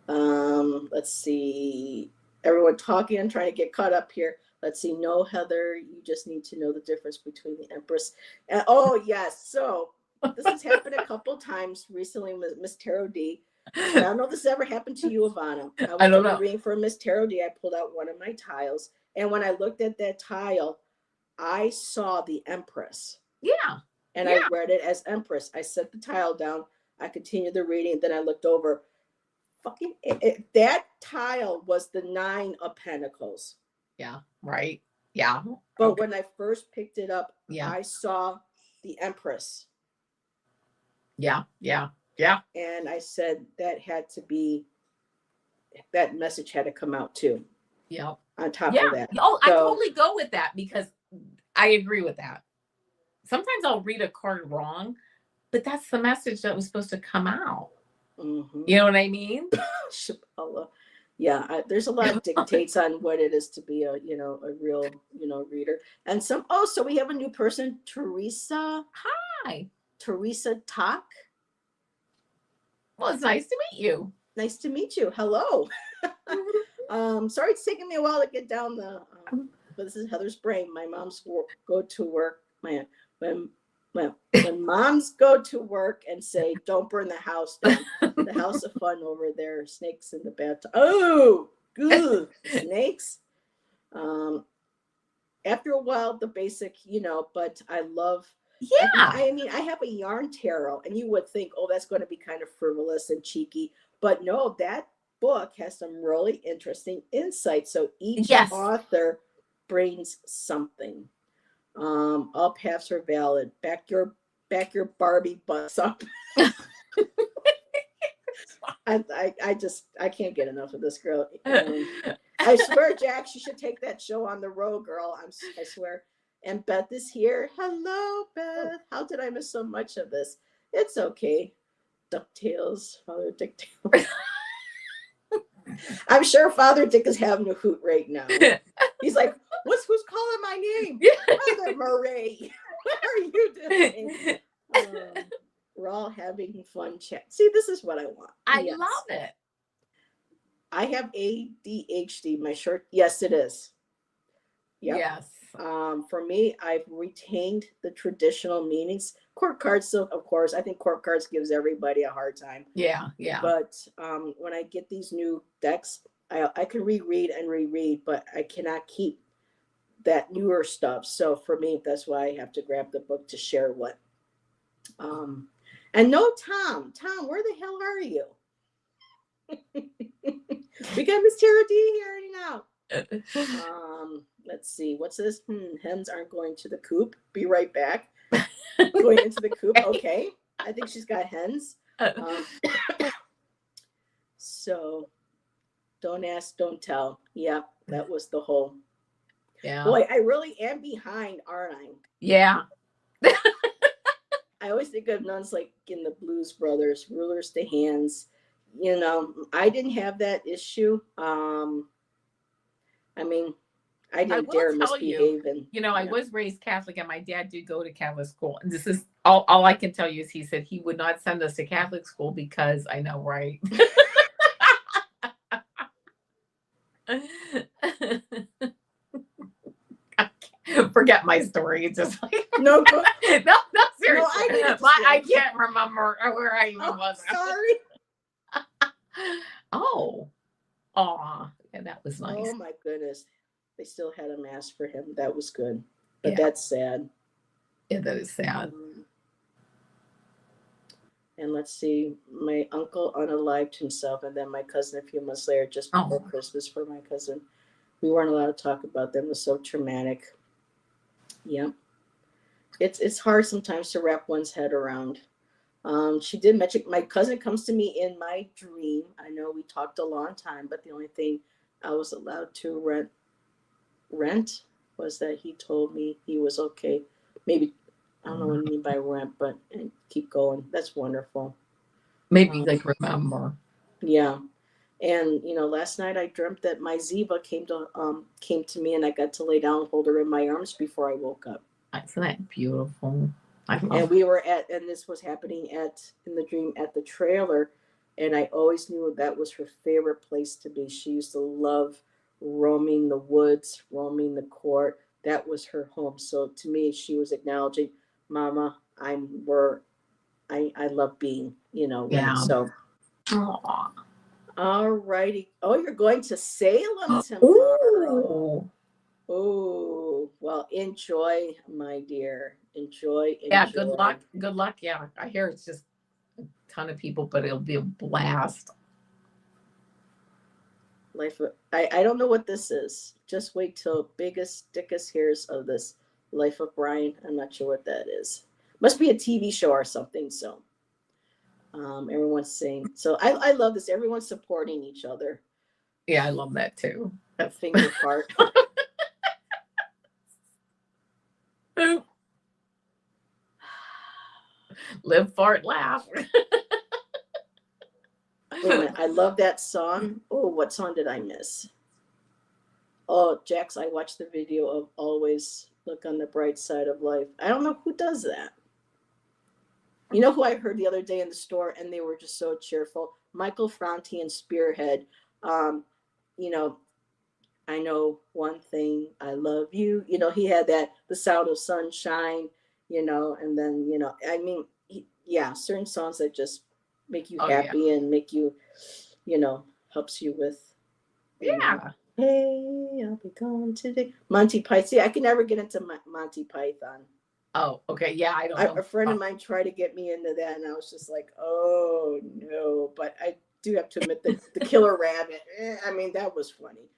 Let's see. Everyone talking and trying to get caught up here. Let's see. No, Heather, you just need to know the difference between the Empress. And, oh, yes. So this has happened a couple times recently with Miss Tarot D. I don't know if this ever happened to you, Avana. I don't know. Reading for Miss Tarot D. I pulled out one of my tiles. And when I looked at that tile, I saw the Empress. Yeah. And I read it as Empress. I set the tile down. I continued the reading. Then I looked over. That tile was the 9 of Pentacles. Yeah, right. Yeah. But when I first picked it up, I saw the Empress. Yeah. And I said that message had to come out too. Yeah. On top of that. Oh, I totally go with that because I agree with that. Sometimes I'll read a card wrong, but that's the message that was supposed to come out. Mm-hmm. You know what I mean? Yeah, there's a lot of dictates on what it is to be a real reader. And so we have a new person, Teresa. Hi, Teresa Talk. Well, it's nice to meet you. Nice to meet you. Hello. Sorry it's taking me a while to get down but this is Heather's brain. My mom's go to work. When moms go to work and say, don't burn the house down, the house of fun over there, snakes in the bathtub. Oh, good. Snakes. After a while, the basic, but I love. Yeah. I mean, I have a yarn tarot, and you would think, oh, that's going to be kind of frivolous and cheeky. But no, that book has some really interesting insights. So each author brings something. All paths are valid. Back your Barbie butts up. I can't get enough of this girl. I swear, Jack, she should take that show on the road, girl. I swear. And Beth is here. Hello, Beth. How did I miss so much of this? It's okay. DuckTales, Father Dick. I'm sure Father Dick is having a hoot right now. He's like, who's calling my name? Mother Marie. What are you doing? We're all having fun chat. See, this is what I want. I love it. I have ADHD. My short. Yes, it is. Yep. Yes. For me, I've retained the traditional meanings. Of court cards still, of course. I think court cards gives everybody a hard time. Yeah, yeah. But when I get these new decks, I can reread and reread, but I cannot keep that newer stuff. So for me, that's why I have to grab the book to share what. And no, Tom, where the hell are you? We got Miss Tara D here now. Let's see, what's this? Hens aren't going to the coop. Be right back. Going into the coop. Okay, I think she's got hens. So don't ask, don't tell. Yep, that was the whole. Yeah. Boy, I really am behind, aren't I? Yeah. I always think of nuns like in the Blues Brothers, rulers to hands. You know, I didn't have that issue. I mean, I didn't dare misbehave. I was raised Catholic, and my dad did go to Catholic school. And this is all I can tell you is he said he would not send us to Catholic school because I know, right? Forget my story. It's just like no, seriously. No, I can't remember where I even was. Sorry. Yeah, that was nice. Oh my goodness, they still had a mass for him. That was good, but that's sad. Yeah, that is sad. And let's see, my uncle unalived himself, and then my cousin a few months later, just before Christmas, for my cousin. We weren't allowed to talk about them. It was so traumatic. Yeah. It's hard sometimes to wrap one's head around. She did mention, my cousin comes to me in my dream. I know we talked a long time, but the only thing I was allowed to rent was that he told me he was okay. Maybe, I don't know what I mean by rent, but keep going. That's wonderful. Maybe remember. Yeah. And last night I dreamt that my Ziva came to me, and I got to lay down and hold her in my arms before I woke up. Isn't that beautiful? And we were and this was happening in the dream at the trailer, and I always knew that was her favorite place to be. She used to love roaming the woods, roaming the court. That was her home. So to me, she was acknowledging, Mama, I'm where I love being, Yeah. So. Aww. All righty. Oh, you're going to Salem tomorrow. Oh, well, enjoy, my dear. Enjoy. Yeah, good luck. Good luck. Yeah, I hear it's just a ton of people, but it'll be a blast. I don't know what this is. Just wait till biggest, thickest hears of this Life of Brian. I'm not sure what that is. Must be a TV show or something. So. Everyone's saying, so I love this. Everyone's supporting each other. Yeah, I love that too. That finger part. Live, fart, laugh. Wait a minute. I love that song. Oh, what song did I miss? Oh, Jax, I watched the video of Always Look on the Bright Side of Life. I don't know who does that. You know who I heard the other day in the store, and they were just so cheerful? Michael Franti and Spearhead. I know one thing, I love you. He had that, the sound of sunshine, and then, certain songs that just make you happy and make you, helps you with, Yeah. Hey, I'll be gone today. Monty Python. See, I can never get into Monty Python. Oh, okay. Yeah, I don't know. A friend of mine tried to get me into that, and I was just like, oh, no. But I do have to admit that the Killer Rabbit, that was funny.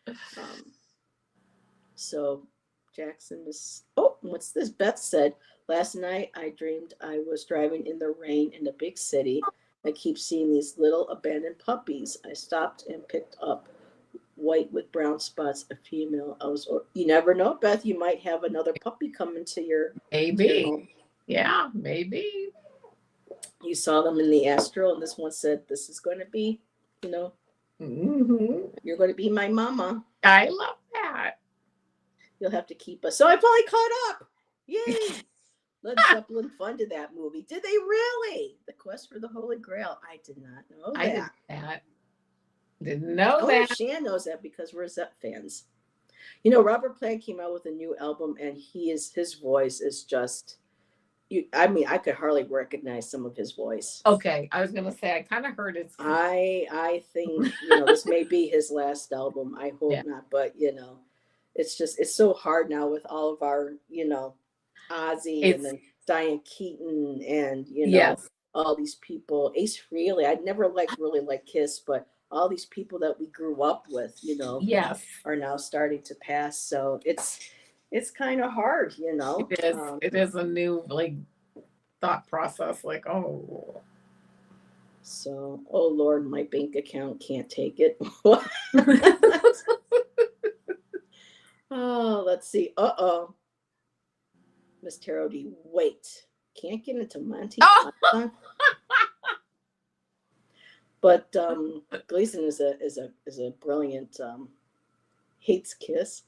So Jackson is, what's this? Beth said, last night I dreamed I was driving in the rain in a big city. I keep seeing these little abandoned puppies. I stopped and picked up white with brown spots, a female. You never know, Beth, you might have another puppy coming to your home. Yeah, maybe. You saw them in the astral, and this one said, this is going to be, you're going to be my mama. I love that. You'll have to keep us. So I finally caught up. Yay. Led Zeppelin funded that movie. Did they really? The Quest for the Holy Grail. I did not know that. Didn't know that. Shan knows that because we're Zepp fans. Robert Plant came out with a new album, and his voice is just, I mean, I could hardly recognize some of his voice. Okay, I was gonna say I kind of heard it. I think, this may be his last album. I hope Yeah. not, but it's so hard now with all of our, Ozzy and It's then Diane Keaton and yes, all these people. Ace Frehley. I'd never really liked Kiss, but all these people that we grew up with, yes, are now starting to pass. So it's kind of hard. it is. It is a new like thought process. Like, oh, So, oh Lord, my bank account can't take it. Oh, let's see. Uh-oh. Miss Taro D. Wait. Can't get into Monty oh, Python? But Gleason is a brilliant hates Kiss.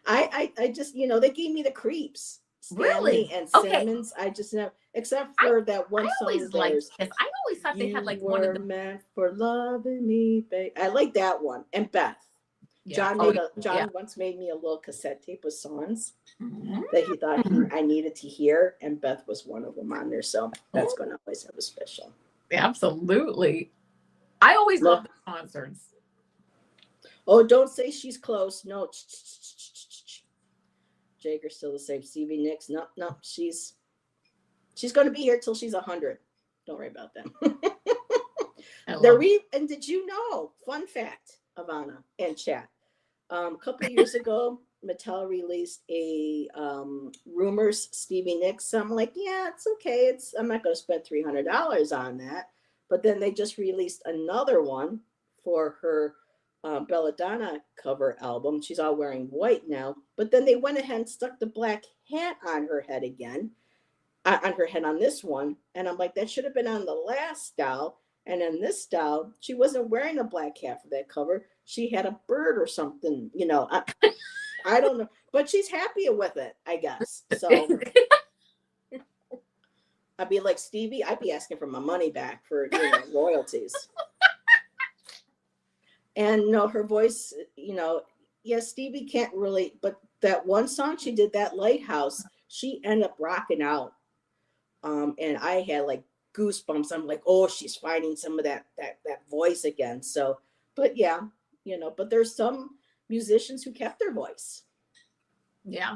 I just they gave me the creeps. really? Stanley and Okay. Simmons. I just know, except for that one I song. always liked There's this. I always thought they You had like Were one of the Meant for Loving Me, babe. I like that one. And Beth. yeah. John once made me a little cassette tape with songs Mhm. that he thought I needed to hear, and Beth was one of them on there. So that's going to always have a special. Absolutely. I always No. love the concerts. Oh, don't say she's close. No. Jager's still the same. Stevie Nicks. No, she's going to be here till she's 100. Don't worry about that. And did you know? Fun fact, Avana and chat. A couple of years ago, Mattel released a Rumors Stevie Nicks. So I'm like, yeah, it's okay. I'm not going to spend $300 on that. But then they just released another one for her Belladonna cover album. She's all wearing white now. But then they went ahead and stuck the black hat on her head again, on her head on this one. And I'm like, that should have been on the last doll. And in this doll, she wasn't wearing a black hat for that cover. She had a bird or something, I don't know. But she's happy with it, I guess. So I'd be like, Stevie, I'd be asking for my money back for royalties. And no, her voice, Stevie can't really, but that one song she did, that Lighthouse, she ended up rocking out. And I had like goosebumps. I'm like, oh, she's finding some of that voice again. So, but yeah, but there's some musicians who kept their voice. Yeah.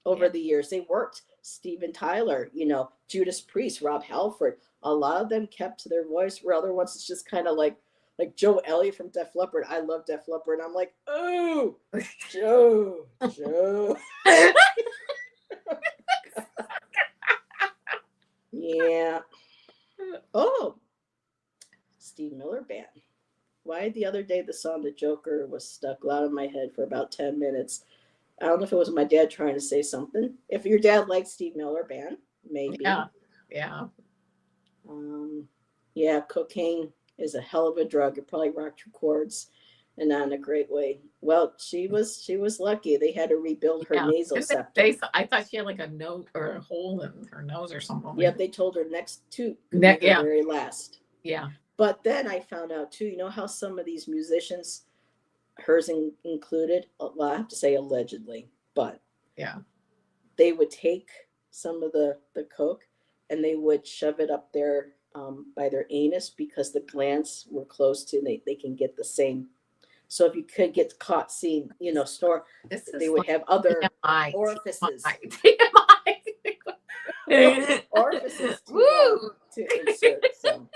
Over the years they worked. Steven Tyler, Judas Priest, Rob Halford, a lot of them kept their voice, where other ones it's just kind of like Joe Elliott from Def Leppard. I love Def Leppard. And I'm like, oh, Joe. Yeah. Oh, Steve Miller Band. Why the other day the song The Joker was stuck loud in my head for about 10 minutes. I don't know if it was my dad trying to say something. If your dad liked Steve Miller Band, maybe. Yeah. Yeah, cocaine is a hell of a drug. It probably rocked her cords, and not in a great way. Well, she was lucky. They had to rebuild her nasal septum. I thought she had like a nose or a hole in her nose or something. Yep, they told her next tooth could be her very last. Yeah. But then I found out too, how some of these musicians, hers included, well, I have to say allegedly, but yeah, they would take some of the coke and they would shove it up there by their anus, because the glands were close to, they can get the same. So if you could get caught seeing, store, they would have other orifices. Orifices to insert. So.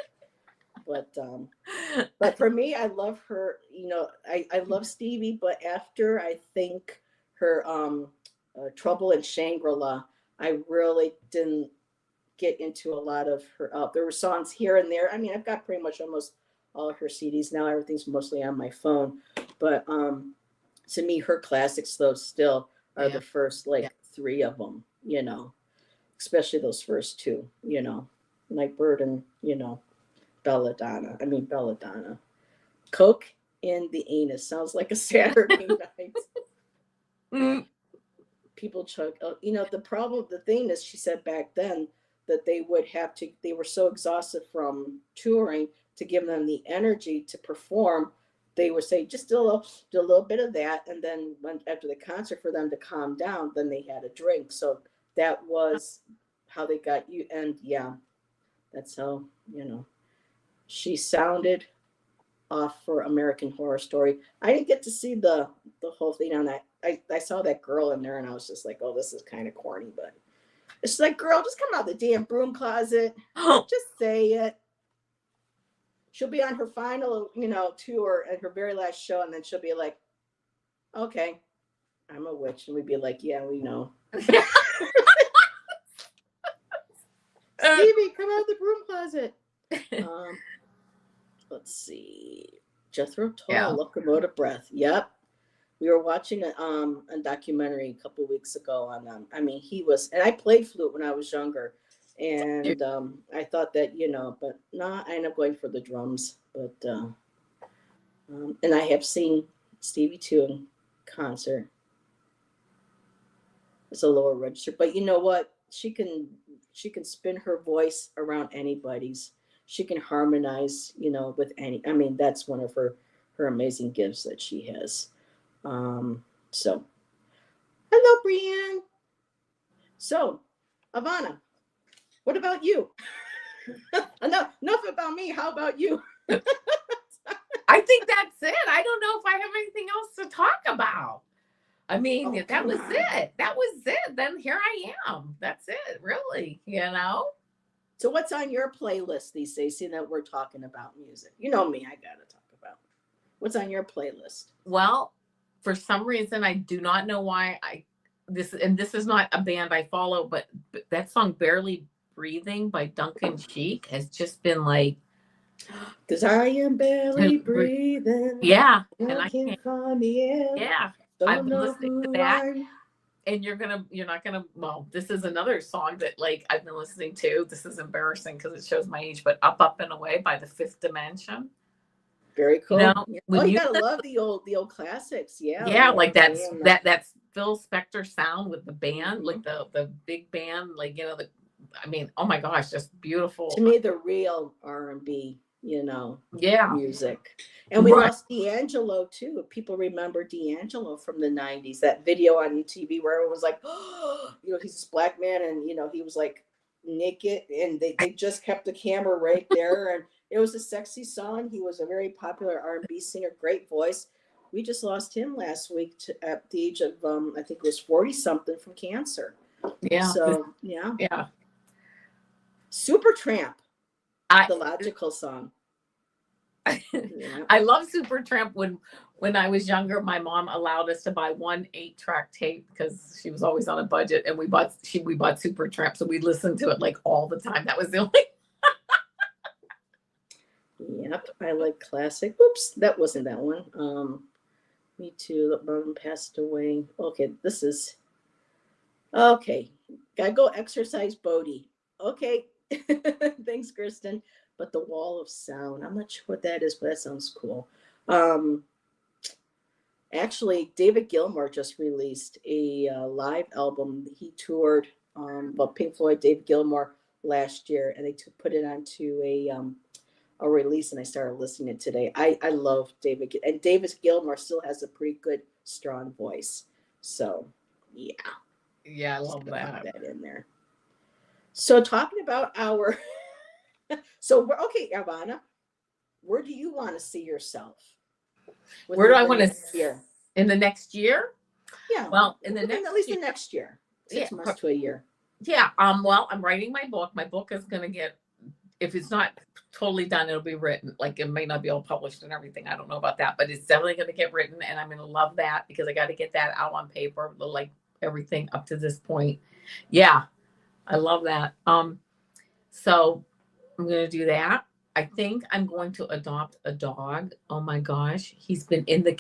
But for me, I love her. I love Stevie, but after I think her Trouble in Shangri-La, I really didn't get into a lot of her. There were songs here and there. I mean, I've got pretty much almost all of her CDs now. Everything's mostly on my phone. But to me, her classics, though, still are the first three of them. Especially those first two. Nightbird and Belladonna. Coke in the anus sounds like a Saturday night. People chug. The thing is, she said back then that they were so exhausted from touring, to give them the energy to perform. They would say, just do a little bit of that. And then after the concert, for them to calm down, then they had a drink. So that was how they got you. And yeah, that's how, she sounded off for American Horror Story. I didn't get to see the whole thing on that. I saw that girl in there and I was just like, oh, this is kind of corny, but it's like, girl, just come out the damn broom closet. Just say it. She'll be on her final, tour at her very last show, and then she'll be like, okay, I'm a witch. And we'd be like, yeah, we know. Stevie, come out of the broom closet. Let's see. Jethro Tull, Locomotive Breath. Yep. We were watching a documentary a couple of weeks ago on he was, and I played flute when I was younger, and I thought that, but nah, I ended up going for the drums. But and I have seen Stevie too in concert. It's a lower register, but you know what? She can spin her voice around anybody's. She can harmonize, with any. That's one of her amazing gifts that she has. So, hello, Brienne. So, Avana, what about you? Enough about me. How about you? I think that's it. I don't know if I have anything else to talk about. That was it. That was it. Then here I am. That's it, really, So what's on your playlist these days, seeing that we're talking about music? You know me, I got to talk about. What's on your playlist? Well, for some reason, I do not know why this is not a band I follow, but that song Barely Breathing by Duncan Sheik has just been like, because I am barely breathing. Yeah. And I can't find the air. Yeah. I've been listening to that. And you're not gonna, well, this is another song that like I've been listening to. This is embarrassing because it shows my age, but Up and Away by the Fifth Dimension. Very cool. You gotta love the old classics. Yeah. Yeah, like that's Phil Spector sound with the band, like the big band, like oh my gosh, just beautiful. To me, the real R&B, music. And we lost D'Angelo too. People remember D'Angelo from the 90s, that video on TV where it was like, oh, he's this black man and, he was like naked and they just kept the camera right there. And it was a sexy song. He was a very popular R&B singer, great voice. We just lost him last week at the age of, I think it was 40 something from cancer. Yeah. So, yeah. Yeah. Supertramp, the Logical song. Yeah. I love Supertramp. When I was younger, my mom allowed us to buy 1 8-track tape because she was always on a budget, and we bought Supertramp, so we listened to it like all the time. That was the only. Yep, I like classic. Oops, that wasn't that one. Me too. The mom passed away. Okay, this is okay. Gotta go exercise Bodhi. Okay. Thanks, Kristen. But the Wall of Sound, I'm not sure what that is, but that sounds cool. Actually, David Gilmour just released a live album. He toured Pink Floyd, David Gilmour last year, and they put it onto a release, and I started listening to it today. I love David, and David Gilmour still has a pretty good, strong voice. So, yeah. Yeah, I love that. Put that in there. So talking about our, okay, Avana, where do you want to see yourself? Where do I want to see in the next year? Yeah. Well, at least the next year, 6 months to a year. Yeah. Well, I'm writing my book. My book is going to get, if it's not totally done, it'll be written. Like it may not be all published and everything. I don't know about that, but it's definitely going to get written, and I'm going to love that because I got to get that out on paper, like everything up to this point. Yeah. I love that. So I'm going to do that. I think I'm going to adopt a dog. Oh my gosh. He's been in the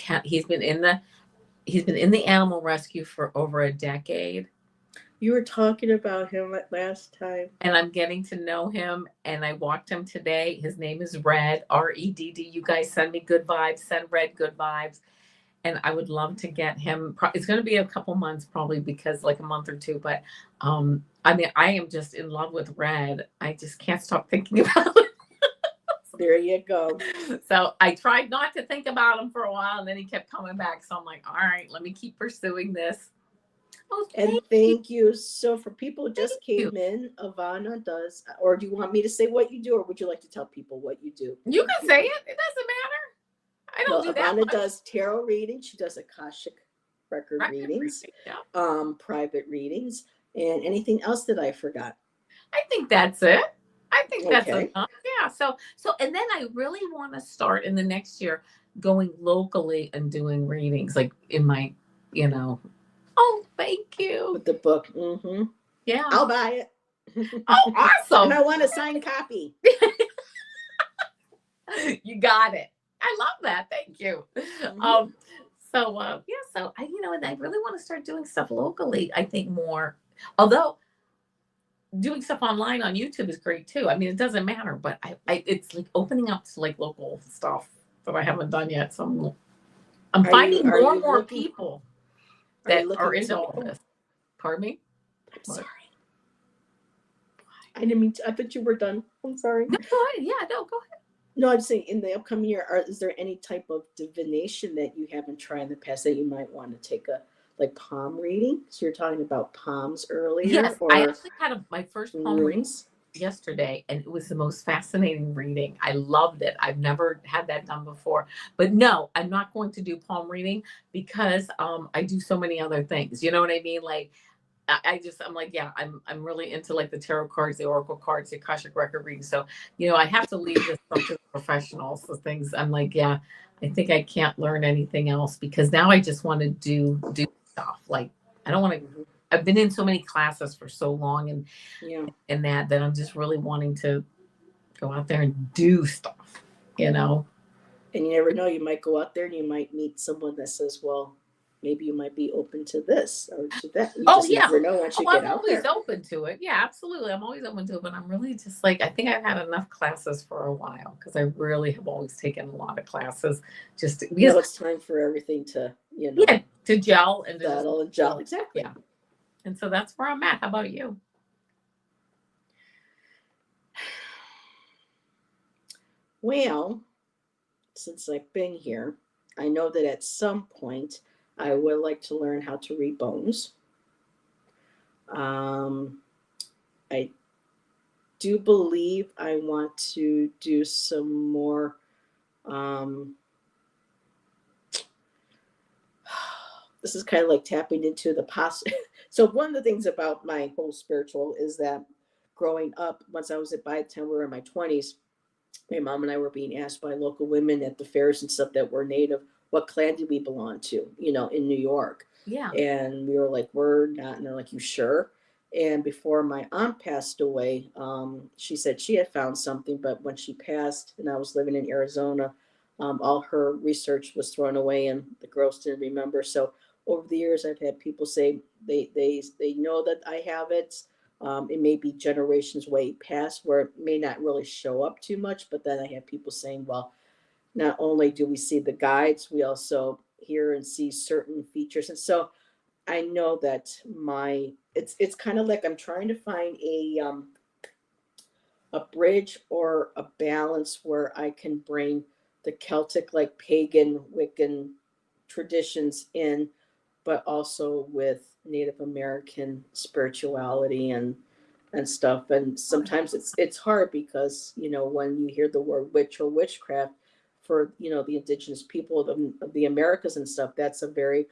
animal rescue for over a decade. You were talking about him last time. And I'm getting to know him, and I walked him today. His name is Red, R-E-D-D. You guys send me good vibes, send Red good vibes. And I would love to get him. It's going to be a couple months probably, because like a month or two, but I am just in love with Red. I just can't stop thinking about it. There you go. So I tried not to think about him for a while, and then he kept coming back. So I'm like, all right, let me keep pursuing this. Oh, And thank you. thank you. So for people who just Thank you. came in, Avana does, or do you want me to say what you do, or would you like to tell people what you do? You can say it. It doesn't matter. I don't Well, do that Avana much. does tarot readings. She does Akashic record Record readings, reading. Yeah. private readings, and anything else that I forgot. I think that's it. I think that's Okay. enough. Yeah. So, and then I really want to start in the next year going locally and doing readings, like in my, you know. Oh, thank you. With the book. Yeah. I'll buy it. Oh, And awesome. I want a signed copy. You got it. I love that. Thank you. Mhm. Um, yeah, so and I really want to start doing stuff locally. I think more, although doing stuff online on YouTube is great too. I mean, it doesn't matter, but it's like opening up to like local stuff that I haven't done yet. So I'm Are you finding are more you and more looking people are you that are looking into to all this. Pardon me? I'm What? sorry. I didn't mean to, I thought you were done. I'm sorry. No, go ahead. Yeah, no, go ahead. No, I'm saying in the upcoming year, is there any type of divination that you haven't tried in the past that you might want to take a like palm reading? So you're talking about palms earlier, Yes, I or actually had my first palm reading runes? yesterday, and it was the most fascinating reading. I loved it. I've never had that done before. But no, I'm not going to do palm reading because I do so many other things. You know what I mean? Like I'm like, yeah, I'm really into like the tarot cards, the oracle cards, the Akashic record reading. So, I have to leave this stuff to the professionals. So things I'm like, yeah, I think I can't learn anything else because now I just want to do stuff. Like I don't want to. Mhm. I've been in so many classes for so long, Yeah. and that I'm just really wanting to go out there and do stuff. You know. And you never know, you might go out there and you might meet someone that says, well, maybe you might be open to this or to that. You Oh just yeah. never know once Oh, you get I'm out always there. open to it. Yeah, absolutely. I'm always open to it, but I'm really just like I think I've had enough classes for a while because I really have always taken a lot of classes because It's time for everything to, yeah, to gel and to just settle and gel. Exactly. yeah. And so that's where I'm at. How about you? Well, since I've been here, I know that at some point I would like to learn how to read bones. Um, I do believe I want to do some more. Um, this is kind of like tapping into the past. So one of the things about my whole spiritual is that growing up, once I was by the time we were in my 20s, my mom and I were being asked by local women at the fairs and stuff that were native, what clan did we belong to, in New York. Yeah. And we were like, we're not. And they're like, you sure? And before my aunt passed away, she said she had found something, but when she passed and I was living in Arizona, all her research was thrown away and the girls didn't remember. So over the years, I've had people say they know that I have it. It may be generations way past where it may not really show up too much, but then I have people saying, well, not only do we see the guides, we also hear and see certain features. And so I know that it's kind of like I'm trying to find a bridge or a balance where I can bring the Celtic, like pagan Wiccan traditions in, but also with Native American spirituality and stuff. And sometimes it's hard because when you hear the word witch or witchcraft for the indigenous people of the Americas and stuff, that's a very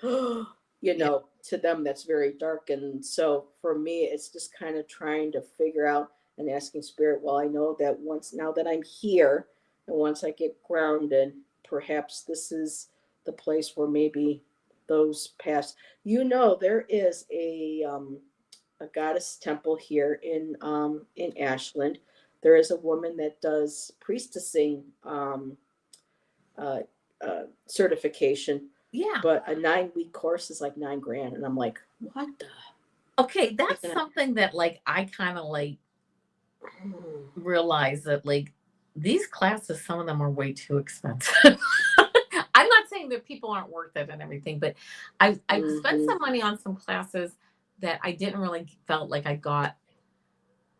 Yeah. to them that's very dark. And so for me, it's just kind of trying to figure out and asking spirit, well, I know that once now that I'm here and once I get grounded, perhaps this is the place where maybe those past there is a goddess temple here in Ashland. There is a woman that does priestessing uh, certification, Yeah. but a 9-week course is like $9,000, and I'm like, what the? Okay, that's And something that like I kind of like realize that like these classes, some of them are way too expensive. I'm not saying that people aren't worth it and everything, but I've spent Mhm. some money on some classes that I didn't really felt like I got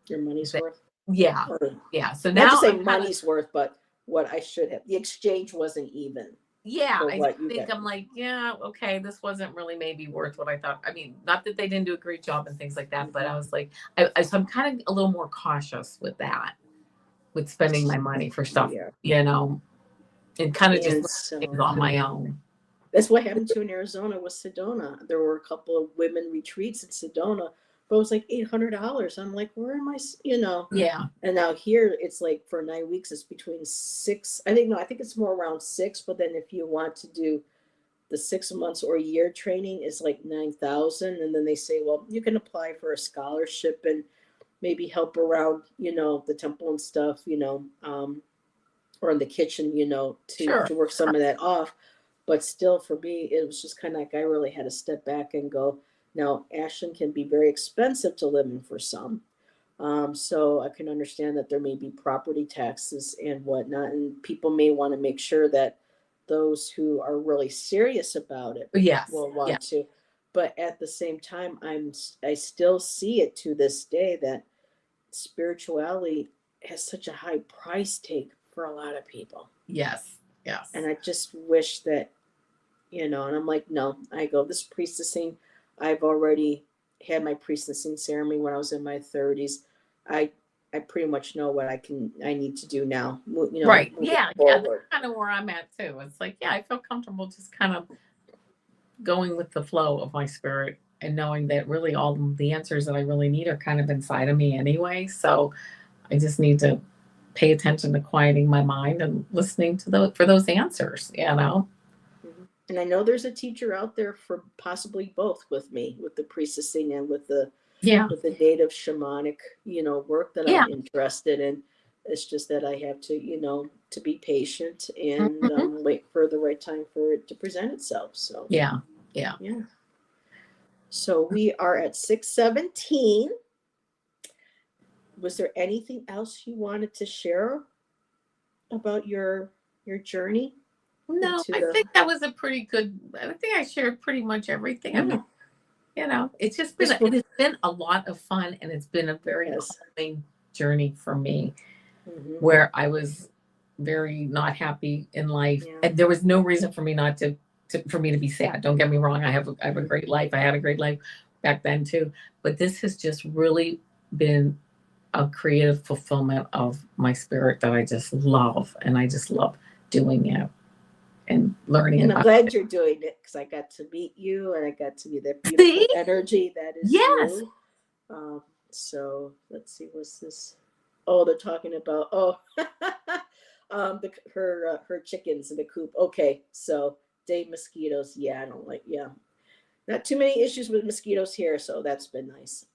Your money's that. worth, Yeah, or yeah. So not to now say I'm kind of money's worth, but what I should have. The exchange wasn't even. Yeah, for I what just you think get. I'm like, yeah, okay, this wasn't really maybe worth what I thought. I mean, not that they didn't do a great job and things like that, but I was like, so I'm kind of a little more cautious with that, with spending my money for stuff, Yeah. you know, and kind of just And learning things so on my own. that's what happened to in Arizona with Sedona. There were a couple of women retreats in Sedona, but it was like $800. I'm like, where am I? You know. Yeah, And now here it's like for 9 weeks, it's between six. I think no, I think it's more around six. But then if you want to do the 6 months or a year training, is like 9,000. And then they say, well, you can apply for a scholarship and maybe help around, the temple and stuff, or in the kitchen, sure. to work some of that off. But still, for me, it was just kind of like I really had to step back and go. Now, Ashland can be very expensive to live in for some. So I can understand that there may be property taxes and whatnot, and people may want to make sure that those who are really serious about it Yes, will yeah, want to. But at the same time, I still see it to this day that spirituality has such a high price tag for a lot of people. yes, yes. And I just wish that, and I'm like, no, I go, this priestessing, I've already had my priestessing ceremony when I was in my 30s. I I pretty much know what I need to do now, Right. moving Yeah, yeah, that's forward. kind of where I'm at too. It's like, yeah, I feel comfortable just kind of going with the flow of my spirit and knowing that really all the answers that I really need are kind of inside of me anyway. So I just need to pay attention to quieting my mind and listening to those answers, you know? Mhm. And I know there's a teacher out there for possibly both with me, with the priestessing and Yeah. with the native shamanic, work that Yeah. I'm interested in. It's just that I have to, to be patient and Hmm. wait for the right time for it to present itself. So, Yeah. Yeah. yeah. So we are at 6:17. Was there anything else you wanted to share about your journey No, into I the? think that was a pretty good. I think I shared pretty much everything. I mean, Yeah, it's just been this it book has been a lot of fun, and it's been a very has. calming journey for me, Hmm. where I was very not happy in life, Yeah. and there was no reason for me not for me to be sad. Don't get me wrong. I have a Mhm. great life. I had a great life back then too, but this has just really been a creative fulfillment of my spirit that I just love, and I just love doing it and learning And I'm about glad it. you're doing it because I got to meet you and I got to be that See? beautiful energy that is Yes. you. So let's see, what's this? Oh, they're talking about her chickens in the coop. Okay, so day mosquitoes. Yeah, I don't like. Yeah, not too many issues with mosquitoes here, so that's been nice.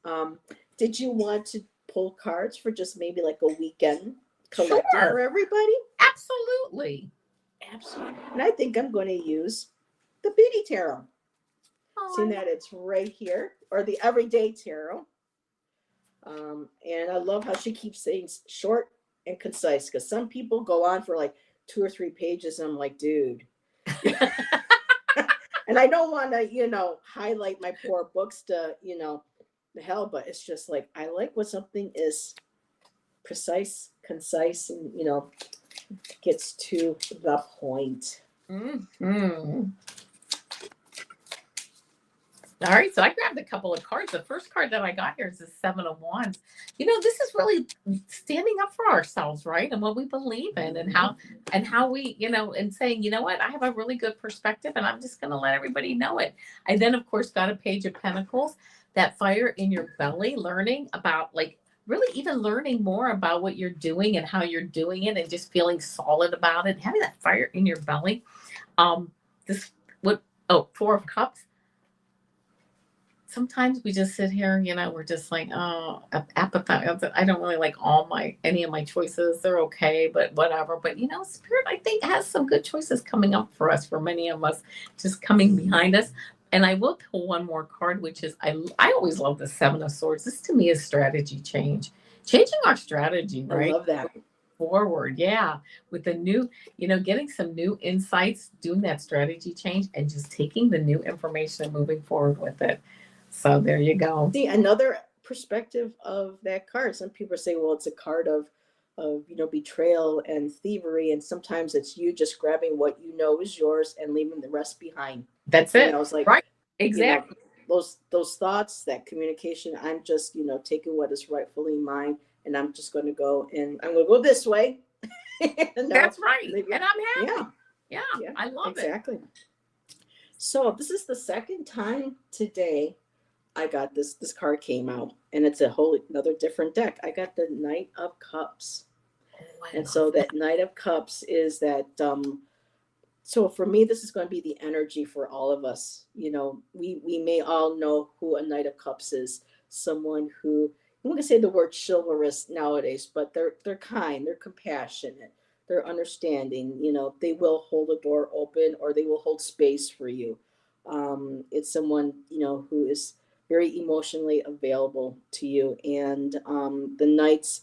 Did you want to pull cards for just maybe like a weekend collective for Sure. everybody? Absolutely. Absolutely. And I think I'm going to use the Beauty Tarot. Oh, Seeing that it's right here, or the Everyday Tarot. And I love how she keeps things short and concise because some people go on for like 2 or 3 pages. And I'm like, dude. And I don't want to, highlight my poor books to, the hell, but it's just like, I like when something is precise, concise, and, gets to the point. hmm All right, so I grabbed a couple of cards. The first card that I got here is the Seven of Wands. This is really standing up for ourselves, right? And what we believe in, and how we, and saying, you know what, I have a really good perspective, and I'm just going to let everybody know it. I then, of course, got a Page of Pentacles, that fire in your belly, learning about like really even learning more about what you're doing and how you're doing it, and just feeling solid about it, having that fire in your belly. This what? Oh, Four of Cups. Sometimes we just sit here, we're just like, oh, apathetic. I don't really like any of my choices. They're okay, but whatever. But Spirit, I think, has some good choices coming up for us, for many of us, just coming behind us. And I will pull one more card, which is I always love the Seven of Swords. This to me is strategy change, changing our strategy, I right? love that. Forward, yeah, with the new, getting some new insights, doing that strategy change, and just taking the new information and moving forward with it. So there you go. See, another perspective of that card. Some people say, well, it's a card of betrayal and thievery, and sometimes it's you just grabbing what you know is yours and leaving the rest behind. That's it. It's like, right. Exactly. Those thoughts, that communication, I'm just taking what is rightfully mine, and I'm just going to go, and I'm going to go this way. That's right. And I'm happy. Yeah, I love it. Exactly. So this is the second time today I got this card came out, and it's a whole another different deck. I got the Knight of Cups. And so that Knight of Cups is that so for me, this is going to be the energy for all of us. We may all know who a Knight of Cups is. Someone who, I'm going to say the word chivalrous nowadays, but they're kind, they're compassionate, they're understanding. They will hold a door open, or they will hold space for you. It's someone who is very emotionally available to you. And the Knights,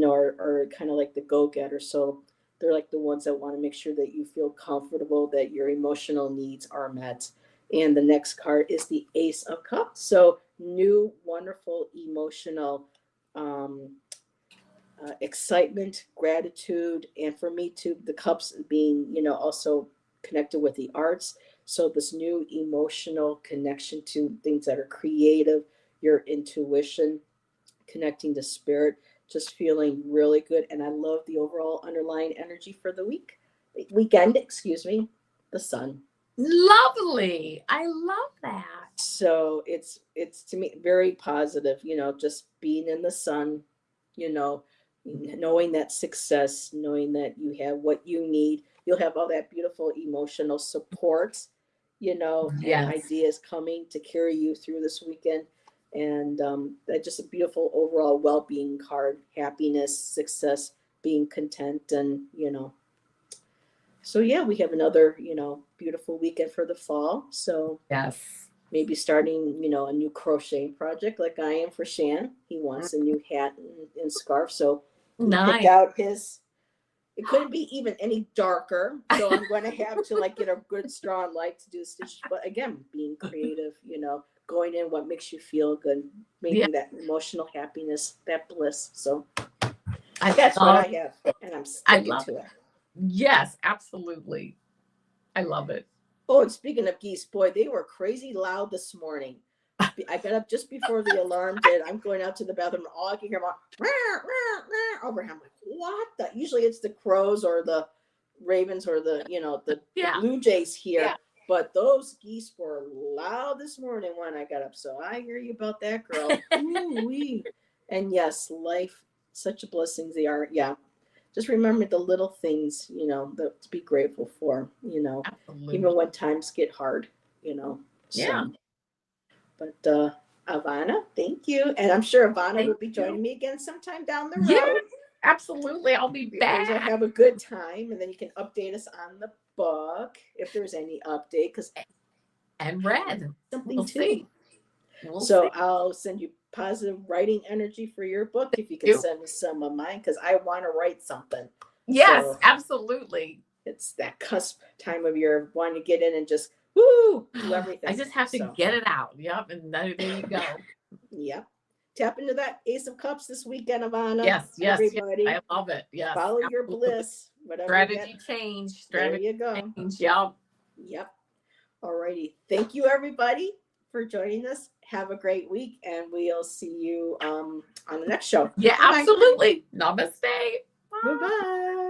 are kind of like the go-getters. So they're like the ones that want to make sure that you feel comfortable, that your emotional needs are met. And the next card is the Ace of Cups. So new, wonderful, emotional excitement, gratitude, and for me too, the cups being, also connected with the arts. So this new emotional connection to things that are creative, your intuition, connecting to spirit, just feeling really good. And I love the overall underlying energy for the weekend, the sun. Lovely. I love that. So it's to me very positive, just being in the sun, knowing that success, knowing that you have what you need. You'll have all that beautiful emotional support, and ideas coming to carry you through this weekend. And that's just a beautiful overall well-being card, happiness, success, being content. And so we have another beautiful weekend for the fall. So yes, maybe starting a new crocheting project like I am for Shan. He wants a new hat and scarf, so he picked out his. It couldn't be even any darker, so I'm going to have to get a good strong light to do the stitches. But again, being creative, going in what makes you feel good, making that emotional happiness, that bliss. So that's what I have, and I'm sticking to it. Yes, absolutely. I love it. Oh, and speaking of geese, boy, they were crazy loud this morning. I got up just before the alarm did. I'm going out to the bathroom, and all I can hear over him. I'm like, what? Usually it's the crows or the ravens or the blue jays here. Yeah. But those geese were loud this morning when I got up. So I hear you about that, girl. Ooh-wee. And yes, life, such a blessings they are. Yeah. Just remember the little things, to be grateful for, Absolutely. Even when times get hard, So. Yeah. But Avana, thank you. And I'm sure Avana will be joining me again sometime down the road. Yeah, absolutely. I'll be back. We'll have a good time, and then you can update us on the book if there's any update. And read something we'll too. See. So I'll send you positive writing energy for your book if you can send me some of mine, because I want to write something. Yes, so absolutely. It's that cusp time of year, wanting to get in and just do everything. I just have to get it out. Yep, and there you go. Yep. Tap into that Ace of Cups this weekend, Avana. Yes, everybody. Yes, I love it. Yes. Follow your bliss. Whatever strategy change. There you go. Change. Yep. All righty. Thank you, everybody, for joining us. Have a great week, and we'll see you on the next show. Yeah, Bye-bye. absolutely. Namaste. Bye-bye.